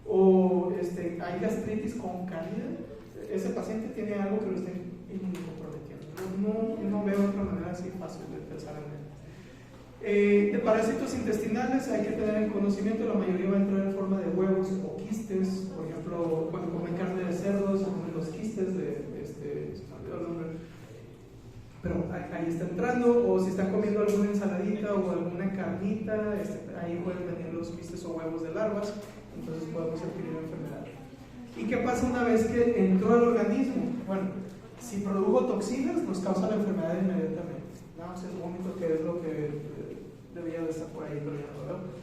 o hay gastritis con cándida, ese paciente tiene algo que lo está inmunocomprometiendo. No veo otra manera así fácil de pensar en él. De parásitos intestinales hay que tener en conocimiento, la mayoría va a entrar en forma de huevos o quistes. Por ejemplo, cuando comen carne de cerdos, comen los quistes de se me olvidó el nombre, pero ahí está entrando. O si están comiendo alguna ensaladita o alguna carnita, ahí pueden venir los quistes o huevos de larvas, entonces podemos adquirir la enfermedad. ¿Y qué pasa una vez que entró al organismo? Bueno, si produjo toxinas, nos causa la enfermedad inmediatamente. Náuseas, vómito, que es lo que debería de estar por ahí, pero ya no lo veo.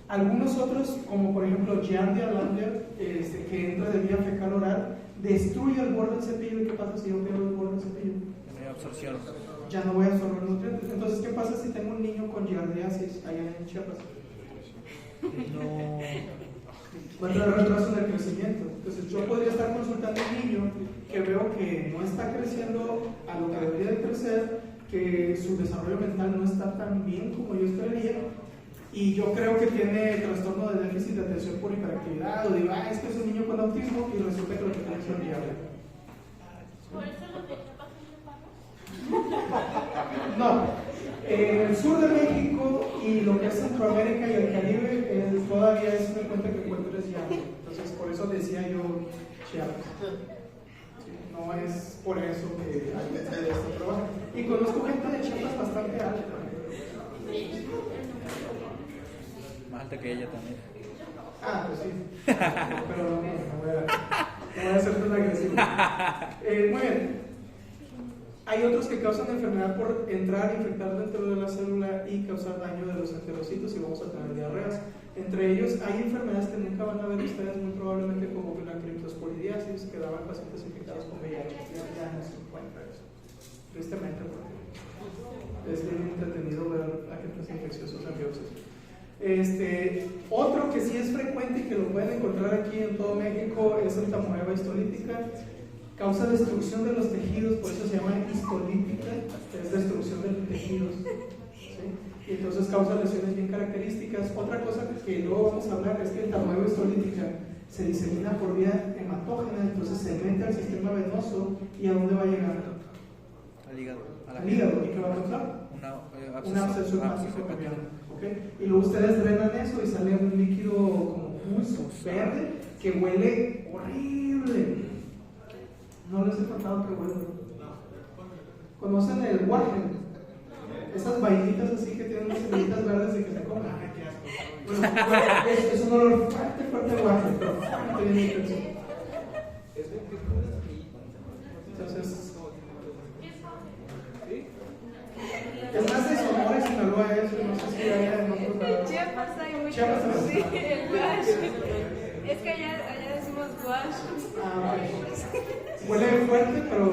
Algunos otros, como por ejemplo Giardia lamblia, que entra de vía fecal oral, destruye el borde del cepillo. ¿Y qué pasa si yo pierdo el borde del cepillo? No hay absorción. Ya no voy a absorber nutrientes. Entonces, ¿qué pasa si tengo un niño con giardiasis allá en Chiapas? No. Va a tener retraso en el crecimiento. Entonces, yo podría estar consultando a un niño que veo que no está creciendo a lo que debería de crecer, que su desarrollo mental no está tan bien como yo esperaría, y yo creo que tiene trastorno de déficit de atención por hiperactividad, o digo, es que es un niño con autismo, y resulta que lo que tiene es una diarrea. ¿Por eso los de Chiapas son de palos? No, en el sur de México y lo que es Centroamérica y el Caribe todavía es una cuenta que encuentras ya. Entonces, por eso decía yo Chiapas. No es por eso que hay que hacer este trabajo. Y conozco gente de Chiapas bastante alta. Más alta que ella también. Pues sí. Pero no voy a ser tan agresivo. Muy bien. Hay otros que causan enfermedad por entrar, infectar dentro de la célula y causar daño de los enterocitos, y vamos a tener diarreas. Entre ellos hay enfermedades que nunca van a ver ustedes, muy probablemente, como la criptosporidiasis, que daban pacientes infectados con VIH. Ya no se encuentra eso, tristemente, porque es bien entretenido ver agentes infecciosos en biopsias. Otro que sí es frecuente y que lo pueden encontrar aquí en todo México es el tamoeba histolítica. Causa destrucción de los tejidos, por eso se llama histolítica, es destrucción de los tejidos. ¿Sí? Y entonces causa lesiones bien características. Otra cosa que luego vamos a hablar es que el tamoeba histolítica se disemina por vía hematógena, entonces se mete al sistema venoso. ¿Y a dónde va a llegar? Al hígado. Al hígado. ¿Y qué va a causar? Un absceso hepático. ¿Okay? Y luego ustedes drenan eso y sale un líquido como pulso verde que huele horrible. No les he contado que huele. ¿Conocen el guaje? Esas vainitas así que tienen unas semillitas verdes y que se comen. ¡Ay, qué asco! Bueno, es un olor fuerte guaje, pero fuerte bien intenso. Entonces, es más de Sonora y Sinaloa eso, no sé si hay en otros lados. Chiapas hay mucho. Chiapas también. Sí, el guash. Es que allá decimos guash. Huele fuerte, pero...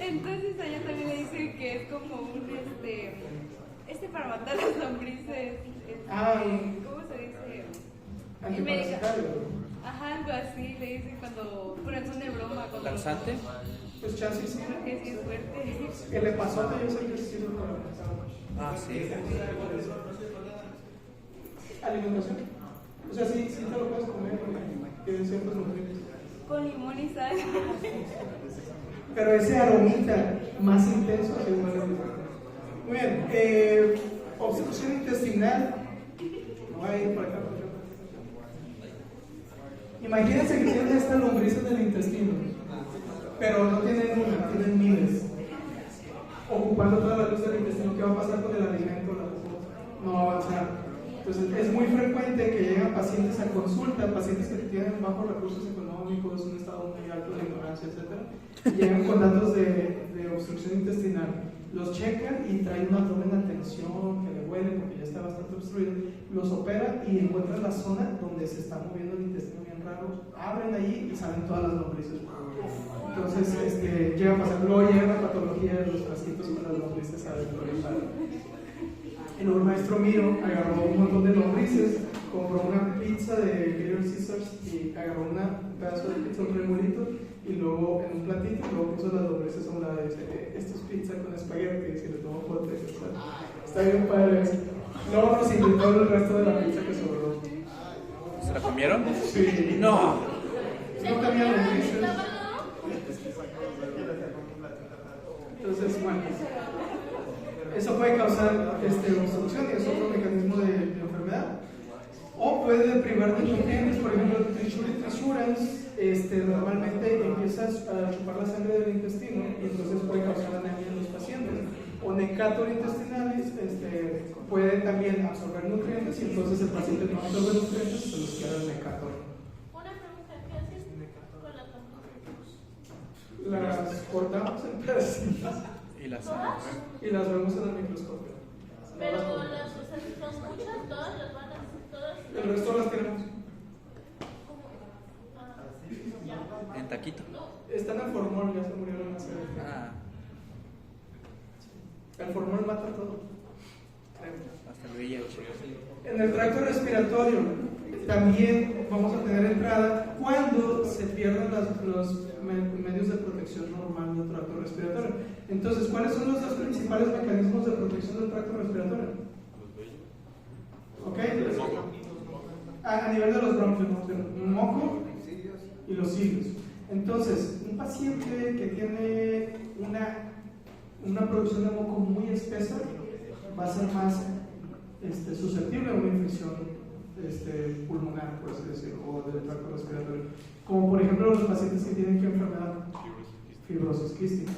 Entonces allá también le dicen que es como un para matar las lombrices. ¿Cómo se dice? Antiparasitario. Ajá, algo así le dicen cuando, pero son de broma. ¿Laxante? Pues chance sí. Que sí es fuerte. El epazote yo sé que sí lo para sí. Alimentación. O sea, sí te lo puedes comer porque tiene ciertos nutrientes. Con limón y sal. Pero ese aromita más intenso se huele diferente. Muy bien, obstrucción intestinal. No voy a ir por acá. Imagínense que tienen esta lombriz en el intestino, pero no tienen una, tienen miles. Ocupando toda la luz del intestino, ¿qué va a pasar con el alimento? No va a avanzar. Entonces, es muy frecuente que llegan pacientes a consulta, pacientes que tienen bajos recursos económicos, un estado muy alto de ignorancia, etc. Llegan con datos de obstrucción intestinal. Los checan y traen un abdomen a tensión, que le huele porque ya está bastante obstruido. Los operan y encuentran la zona donde se está moviendo el intestino bien raro. Abren ahí y salen todas las lombrices. Entonces, llega a pasar, luego llega la patología de los frasquitos con las lombrices adentro. El maestro mío agarró un montón de lombrices compró una pizza de Little Caesars y agarró un pedazo de pizza, un remolito, y luego en un platito, y luego puso las lombrices a un lado y dice, esto es pizza con espagueti, y se le tomó foto. Está bien padre eso. Luego nos invitó el resto de la pizza que sobró. ¿Se la comieron? Sí. No. No tenía lombrices. Entonces, bueno, eso puede causar obstrucción y es otro mecanismo de enfermedad. O puede privar de nutrientes, por ejemplo, trisuras. Normalmente empiezas a chupar la sangre del intestino y entonces puede causar anemia en los pacientes. O necátor intestinales puede también absorber nutrientes y entonces el paciente no absorbe nutrientes y se los queda el necátor. Una pregunta, ¿qué haces con las lombrices? Las cortamos en pedacitos Y las y las vemos en el microscopio. Pero son muchas, todas las van a hacer, todas. El resto las tenemos. en taquito. Están en formol, ya se murieron hace. Ah, El formol mata todo. hasta el VIH. En el tracto respiratorio también vamos a tener entrada cuando se pierden los medios de protección normal del tracto respiratorio. Entonces, ¿cuáles son los dos principales mecanismos de protección del tracto respiratorio? ¿Ok? A nivel de los bronquios, moco y los cilios. Entonces, un paciente que tiene una producción de moco muy espesa va a ser más susceptible a una infección pulmonar, por así decirlo, o del tracto respiratorio. Como por ejemplo los pacientes que tienen enfermedad fibrosis quística.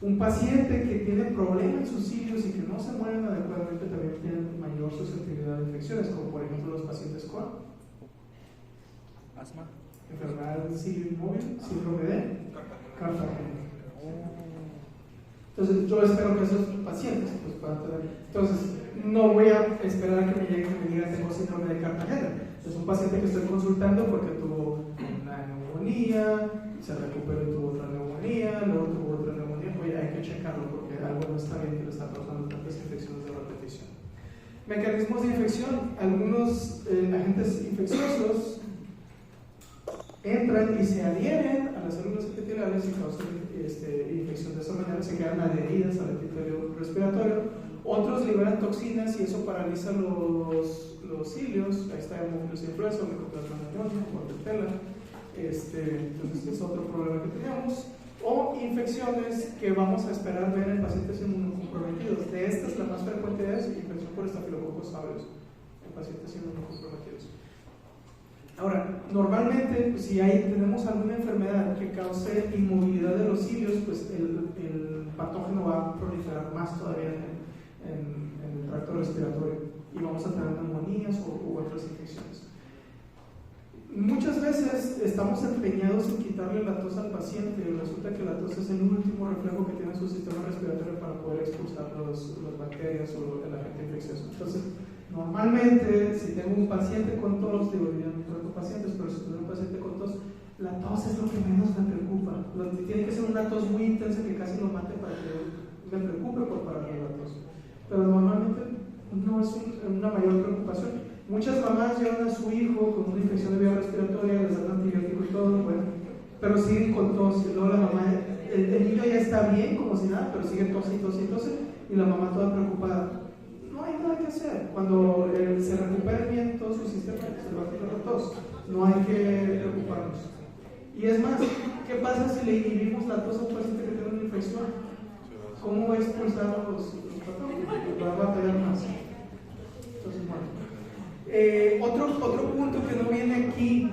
Un paciente que tiene problemas en sus cilios y que no se mueven adecuadamente también tiene mayor susceptibilidad a infecciones, como por ejemplo los pacientes con asma, enfermedad del cilio inmóvil, síndrome de Cartagena. Entonces yo espero que esos pacientes pues, puedan tener. Entonces no voy a esperar a que me lleguen y me digan tengo síndrome de Cartagena. Es un paciente que estoy consultando porque tuvo una neumonía, se recuperó y tuvo otra neumonía, luego tuvo otra neumonía. Oye, hay que checarlo porque algo no está bien que le está causando tantas infecciones de repetición. Mecanismos de infección. Algunos agentes infecciosos entran y se adhieren a las células epiteliales y causan infección de esa manera, se quedan adheridas al epitelio respiratorio. Otros liberan toxinas y eso paraliza los cilios. Ahí está Haemophilus influenza, Mycoplasma pneumoniae, Bordetella. Entonces es otro problema que tenemos. O infecciones que vamos a esperar ver en pacientes inmunocomprometidos. De estas la más frecuente es infección por Staphylococcus aureus en pacientes inmunocomprometidos. Ahora, normalmente, pues, si tenemos alguna enfermedad que cause inmovilidad de los cilios, pues el patógeno va a proliferar más todavía en el tracto respiratorio y vamos a tener neumonías u otras infecciones. Muchas veces estamos empeñados en quitarle la tos al paciente y resulta que la tos es el último reflejo que tiene su sistema respiratorio para poder expulsar las bacterias o el agente infeccioso. Entonces, normalmente, si tengo un paciente con tos, digo, yo no trato pacientes, pero si tengo un paciente con tos, la tos es lo que menos me preocupa. Tiene que ser una tos muy intensa que casi lo mate para que me preocupe por pararle la tos. Pero normalmente no es una mayor preocupación. Muchas mamás llevan a su hijo con una infección de vía respiratoria, les dan antibiótico y todo, bueno, pero siguen con tos. Y luego la mamá, el niño ya está bien, como si nada, pero sigue tos y la mamá toda preocupada. No hay nada que hacer. Cuando se recupere bien todo su sistema, se va a quitar la tos. No hay que preocuparnos. Y es más, ¿qué pasa si le inhibimos la tos a un paciente que tiene una infección? ¿Cómo expulsar los patógenos? Va a batallar más. Entonces, bueno. Otro punto que no viene aquí,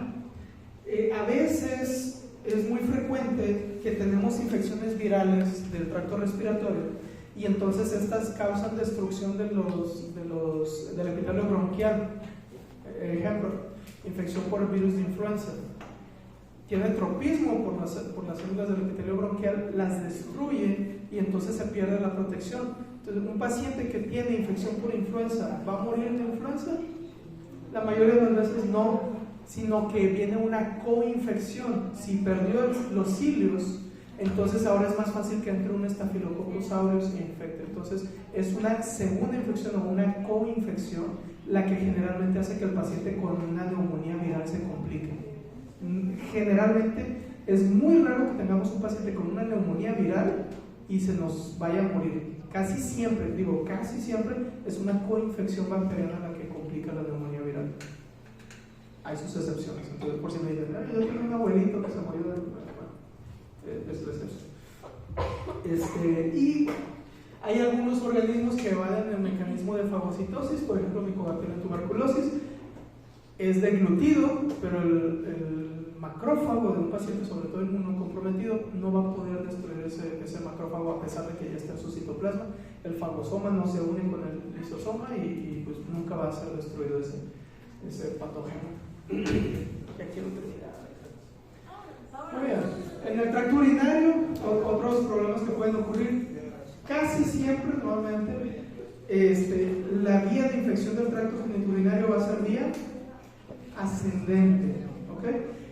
a veces es muy frecuente que tenemos infecciones virales del tracto respiratorio y entonces estas causan destrucción del epitelio bronquial. Ejemplo, infección por el virus de influenza. Tiene tropismo por las células del epitelio bronquial, las destruye y entonces se pierde la protección. Entonces, un paciente que tiene infección por influenza, ¿va a morir de influenza? La mayoría de las veces no, sino que viene una coinfección. Si perdió los cilios, Entonces ahora es más fácil que entre un Staphylococcus aureus e infecte. Entonces es una segunda infección o una coinfección la que generalmente hace que el paciente con una neumonía viral se complique. Generalmente es muy raro que tengamos un paciente con una neumonía viral y se nos vaya a morir. Casi siempre es una coinfección bacteriana la que complica la neumonía viral. Hay sus excepciones, entonces por si me dicen, yo tengo un abuelito que se murió de... es la excepción. Y hay algunos organismos que evaden el mecanismo de fagocitosis, por ejemplo, Mycobacterium tuberculosis, es deglutido, pero el macrófago de un paciente, sobre todo inmunocomprometido, no va a poder destruir ese macrófago a pesar de que ya está en su citoplasma. El fagosoma no se une con el lisosoma y pues nunca va a ser destruido ese patógeno. Ya quiero terminar. Muy bien. En el tracto urinario, otros problemas que pueden ocurrir, casi siempre, normalmente, la vía de infección del tracto genitourinario va a ser vía ascendente, ¿ok?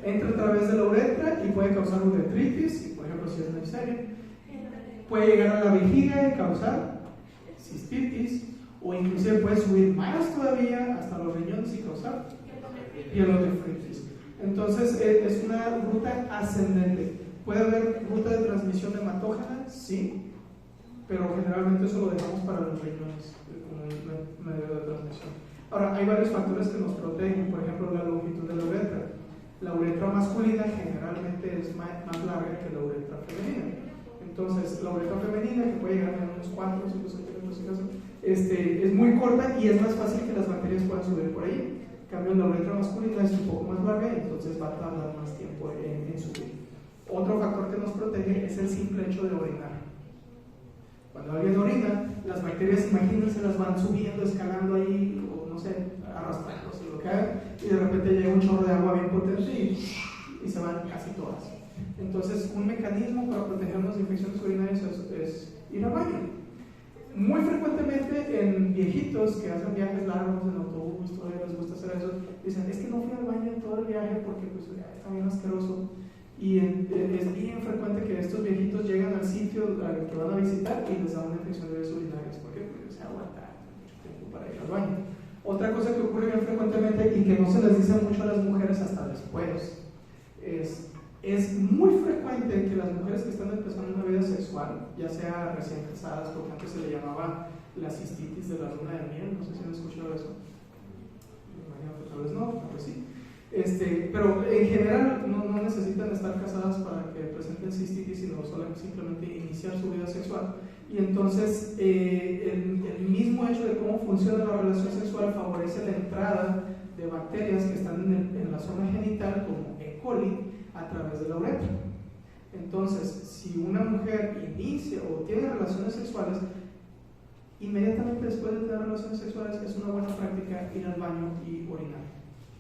Entra a través de la uretra y puede causar uretritis, por ejemplo, si es necesario. Puede llegar a la vejiga y causar cistitis, o inclusive puede subir más todavía hasta los riñones y causar pielonefritis. Entonces es una ruta ascendente. ¿Puede haber ruta de transmisión hematógena? Sí, pero generalmente eso lo dejamos para los riñones como un medio de transmisión. Ahora, hay varios factores que nos protegen, por ejemplo, la longitud de la uretra. La uretra masculina generalmente es más larga que la uretra femenina. Entonces, la uretra femenina, que puede llegar a unos 4 o 5 centímetros, es muy corta y es más fácil que las bacterias puedan subir por ahí. En cambio, la uretra masculina es un poco más larga y entonces va a tardar más tiempo en subir. Otro factor que nos protege es el simple hecho de orinar. Cuando alguien orina, las bacterias, imagínense, las van subiendo, escalando ahí, o no sé, arrastrándose, lo que haga, y de repente llega un chorro de agua bien potente y se van casi todas. Entonces, un mecanismo para protegernos de infecciones urinarias es ir al baño. Muy frecuentemente en viejitos que hacen viajes largos en autobús, todavía les gusta hacer eso, dicen, es que no fui al baño en todo el viaje porque pues, está bien asqueroso. Y es bien frecuente que estos viejitos llegan al sitio al que van a visitar y les da una infección de vías urinarias porque se aguanta mucho tiempo para ir al baño. Otra cosa que ocurre bien frecuentemente y que no se les dice mucho a las mujeres hasta después es muy frecuente que las mujeres que están empezando una vida sexual, ya sea recién casadas, porque antes se le llamaba la cistitis de la luna de miel, no sé si han escuchado eso. Me imagino que tal vez no, tal vez sí. Pero en general no necesitan estar casadas para que presenten cistitis, sino simplemente iniciar su vida sexual. Y entonces el mismo hecho de cómo funciona la relación sexual favorece la entrada de bacterias que están en la zona genital, como E. coli, a través de la uretra. Entonces, si una mujer inicia o tiene relaciones sexuales, inmediatamente después de tener relaciones sexuales es una buena práctica ir al baño y orinar.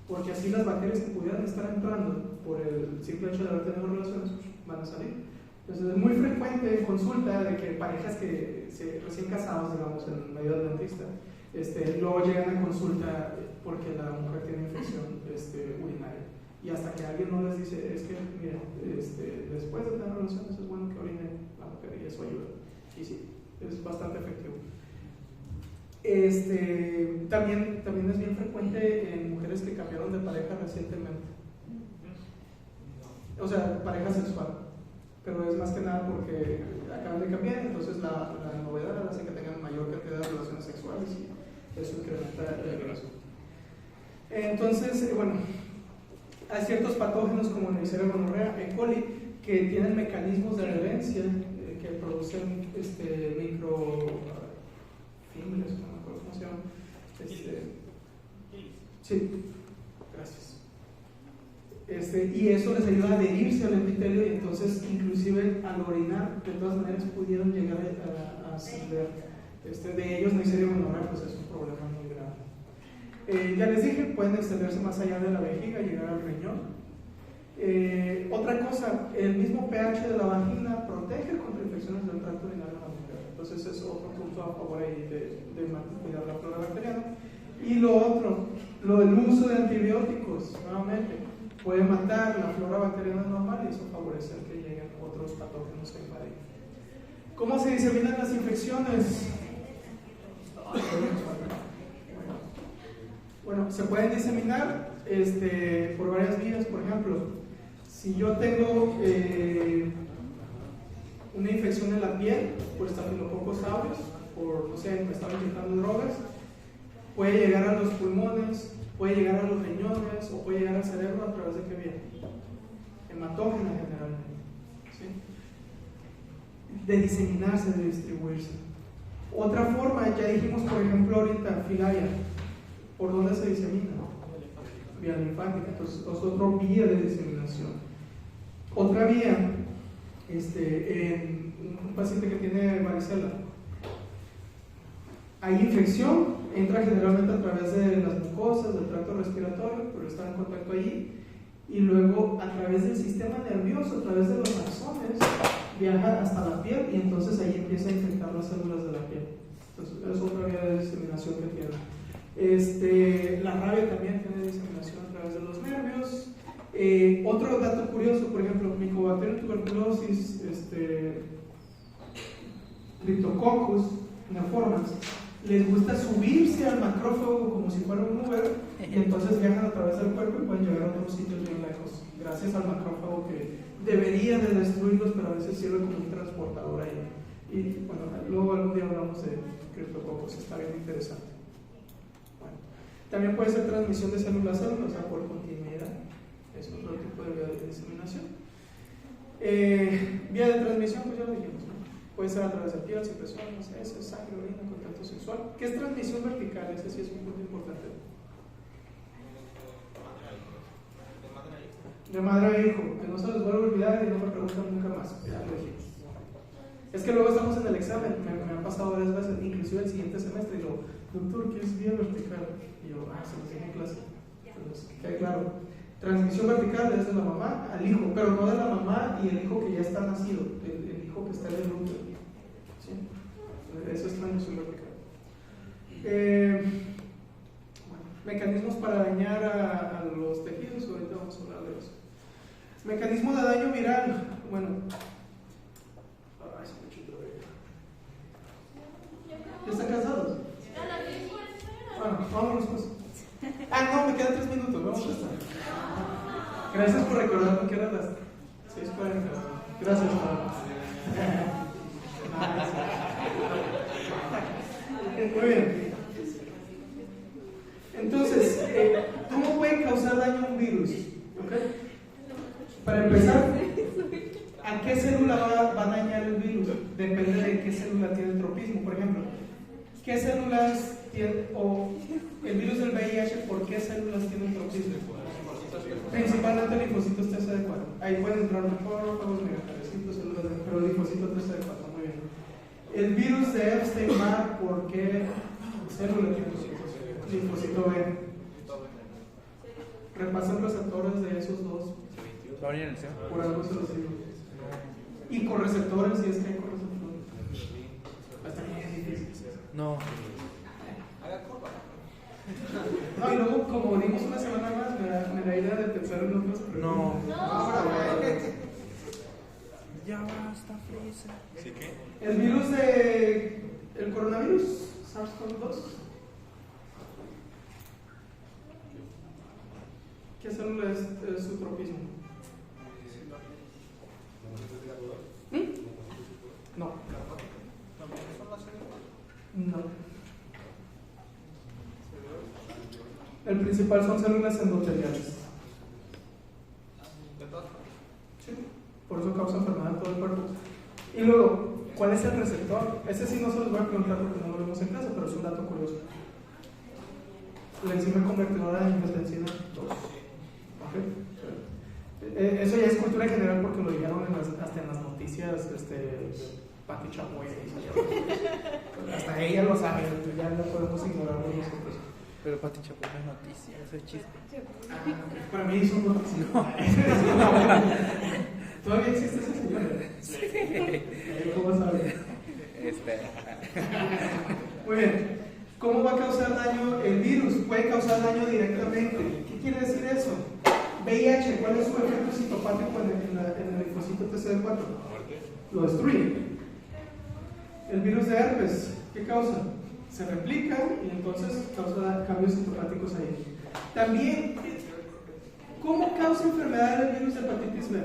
Porque así las bacterias que pudieran estar entrando por el simple hecho de haber tenido relaciones van a salir. Entonces es muy frecuente en consulta de que parejas que recién casados, digamos, en medio del dentista, luego llegan a consulta porque la mujer tiene infección urinaria. Y hasta que alguien no les dice, es que, mira, después de tener relaciones es bueno que orine la mujer y eso ayuda. Y sí, es bastante efectivo. También es bien frecuente en mujeres que cambiaron de pareja recientemente. O sea, pareja sexual. Pero es más que nada porque acaban de cambiar, entonces la novedad hace que tengan mayor cantidad de relaciones sexuales y eso incrementa el embarazo. Entonces, bueno, hay ciertos patógenos como Neisseria gonorrea, E. coli, que tienen mecanismos de adherencia que producen microfímiles, no me acuerdo cómo se llama. Sí, gracias. Y eso les ayuda a adherirse al epitelio y entonces inclusive al orinar de todas maneras pudieron llegar a ascender. De ellos Neisseria gonorrea pues es un problema muy grave. Ya les dije, pueden extenderse más allá de la vejiga y llegar al riñón. Otra cosa, el mismo pH de la vagina protege contra infecciones del tracto urinario de la mujer. Entonces es otro punto a favor ahí de cuidar la flora bacteriana. Y lo otro, el uso de antibióticos, nuevamente, puede matar la flora bacteriana normal y eso favorece que lleguen otros patógenos que invaden. ¿Cómo se diseminan las infecciones? Bueno, se pueden diseminar por varias vías. Por ejemplo, si yo tengo una infección en la piel por Staphylococcus aureus, por, no sé, me estaba inyectando drogas, puede llegar a los pulmones, puede llegar a los riñones o puede llegar al cerebro a través de qué vía? Hematógena generalmente, ¿sí? De diseminarse, de distribuirse. Otra forma, ya dijimos por ejemplo ahorita, filaria, ¿por dónde se disemina? Vía linfática, entonces es otra vía de diseminación. Otra vía, en un paciente que tiene varicela, hay infección, entra generalmente a través de las mucosas, del tracto respiratorio, pero está en contacto allí, y luego a través del sistema nervioso, a través de los axones, viaja hasta la piel y entonces ahí empieza a infectar las células de la piel. Entonces es otra vía de diseminación que tiene. La rabia también tiene diseminación a través de los nervios. Otro dato curioso, por ejemplo, Mycobacterium tuberculosis, Cryptococcus neoformans, les gusta subirse al macrófago como si fuera un Uber y entonces viajan a través del cuerpo y pueden llegar a otros sitios bien lejos gracias al macrófago que debería de destruirlos, pero a veces sirve como un transportador ahí. Y bueno, luego algún día hablamos de Cryptococcus, está bien interesante. Bueno, también puede ser transmisión de célula a célula, o sea, por continuidad, es otro tipo de vía de diseminación. Vía de transmisión, pues ya lo dijimos, ¿no? Puede ser a través de piel, secreciones, heces, sangre, orina, contacto sexual. ¿Qué es transmisión vertical? Ese sí es un punto importante. De madre a hijo, que no se les vuelva a olvidar y no me preguntan nunca más. Ya lo dijimos. Es que luego estamos en el examen, me ha pasado varias veces, inclusive el siguiente semestre, y digo, doctor, ¿qué es vía vertical? Y yo, se lo dije en clase. Entonces, queda claro. Transmisión vertical es de la mamá al hijo, pero no de la mamá y el hijo que ya está nacido, el hijo que está en el útero. ¿Sí? Eso es transmisión vertical. Bueno, mecanismos para dañar a los tejidos, ahorita vamos a hablar de eso. Mecanismo de daño viral. Bueno, ¿ya están cansados? Bueno, vámonos pues. No, me quedan 3 minutos, vamos a estar. Gracias por recordarme que eran las 6:40. Gracias, muy bien. Entonces, ¿cómo puede causar daño un virus? ¿Okay? Para empezar, ¿a qué célula va a dañar el virus? Depende de qué célula tiene el tropismo. Por ejemplo, ¿qué células tiene, o el virus del VIH, por qué células tiene el tropismo? Principalmente linfocitos TCD4. Ahí pueden entrar macrófagos, megacaricitos, células, pero linfocito TCD4, muy bien. El virus de Epstein-Barr, ¿por qué célula tiene linfocito B? Repasan receptores de esos dos. Por algo se los digo. Y con receptores, si es que hay con receptores. Hasta que es difícil. No. No, y luego, como dimos una semana más, me da idea de pensar en otros. No. Ya basta, Freezer. ¿Sí qué? El virus el coronavirus, SARS-CoV-2. ¿Qué célula es su tropismo? No. No. El principal son células endoteliales. Sí, por eso causa enfermedad en todo el cuerpo. Y luego, ¿cuál es el receptor? Ese sí no se los voy a preguntar porque no lo vemos en clase, pero es un dato curioso. La enzima convertidora de angiotensina 2. ¿Okay? Eso ya es cultura general porque lo dijeron hasta en las noticias, Pati Chapoy. Hasta ella lo sabe, ya no podemos ignorarlo nosotros. Pero Pati Chapoy no es noticia, eso es chiste. Para mí son noticias. ¿Todavía existe ese señor? Sí. ¿Cómo sabe? Muy bien. ¿Cómo va a causar daño el virus? Puede causar daño directamente. ¿Qué quiere decir eso? VIH, ¿cuál es su efecto citopático en el linfocito TCD4? Lo destruye. El virus de herpes, ¿qué causa? Se replica y entonces causa cambios citopáticos ahí. También, ¿cómo causa enfermedad el virus de hepatitis B?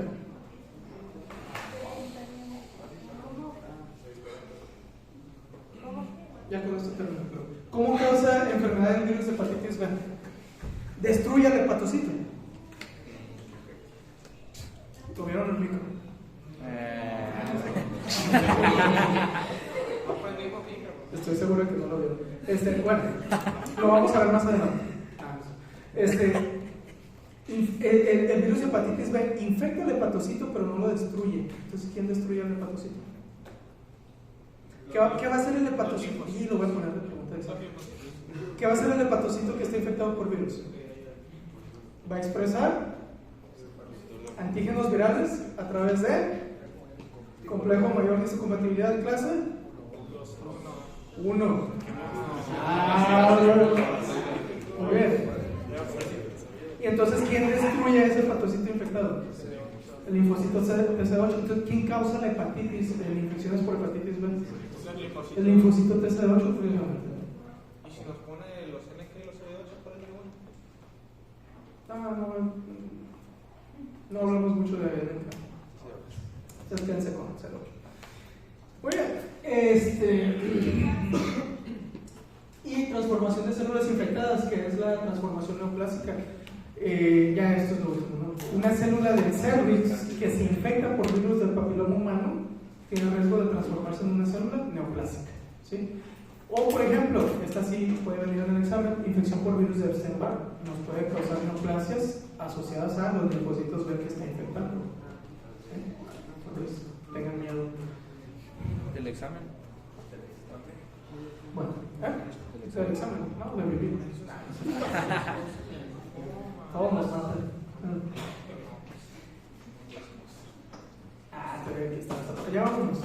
Ya con esto termino. ¿Cómo causa enfermedad el virus de hepatitis B? Destruye el hepatocito. ¿Tuvieron el micro? Estoy seguro que no lo vieron. Bueno, lo vamos a ver más adelante. El virus de hepatitis B infecta el hepatocito, pero no lo destruye. Entonces, ¿quién destruye el hepatocito? ¿Qué va a hacer el hepatocito? Y lo voy a poner de pregunta de examen. ¿Qué va a hacer el hepatocito que está infectado por virus? Va a expresar antígenos virales a través de complejo mayor de histocompatibilidad de clase 1. Muy bien. Y entonces, ¿quién destruye ese hepatocito infectado? El linfocito TC8. Entonces, ¿quién causa la hepatitis, las infecciones por hepatitis B? El linfocito TC8, precisamente. ¿Y si nos pone los NK y los CD8, cuál es el bueno? No hablamos mucho de NK. Entonces, quédense con CD8. Muy bien. Y transformación de células infectadas, que es la transformación neoplásica. Ya esto es lo último, ¿no? Una célula del cervix que se infecta por virus del papiloma humano tiene riesgo de transformarse en una célula neoplásica, ¿sí? O, por ejemplo, esta sí puede venir en el examen, infección por virus de Epstein-Barr. Nos puede causar neoplasias asociadas a los linfocitos B que está infectando, ¿sí? Entonces, tengan miedo. ¿El examen? Bueno, el examen, no, de vivir. Todos nos matan. Aquí está. Ya vámonos.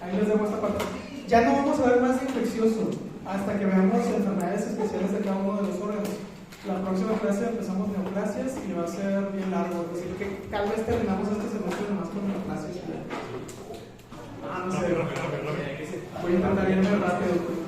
Ahí les dejo esta parte. Ya no vamos a ver más de infeccioso hasta que veamos enfermedades especiales de cada uno de los órganos. La próxima clase empezamos neoplasias y va a ser bien largo. Es decir, que tal vez terminamos este semestre nomás con neoplasias. No sé. Voy a intentar irme rápido.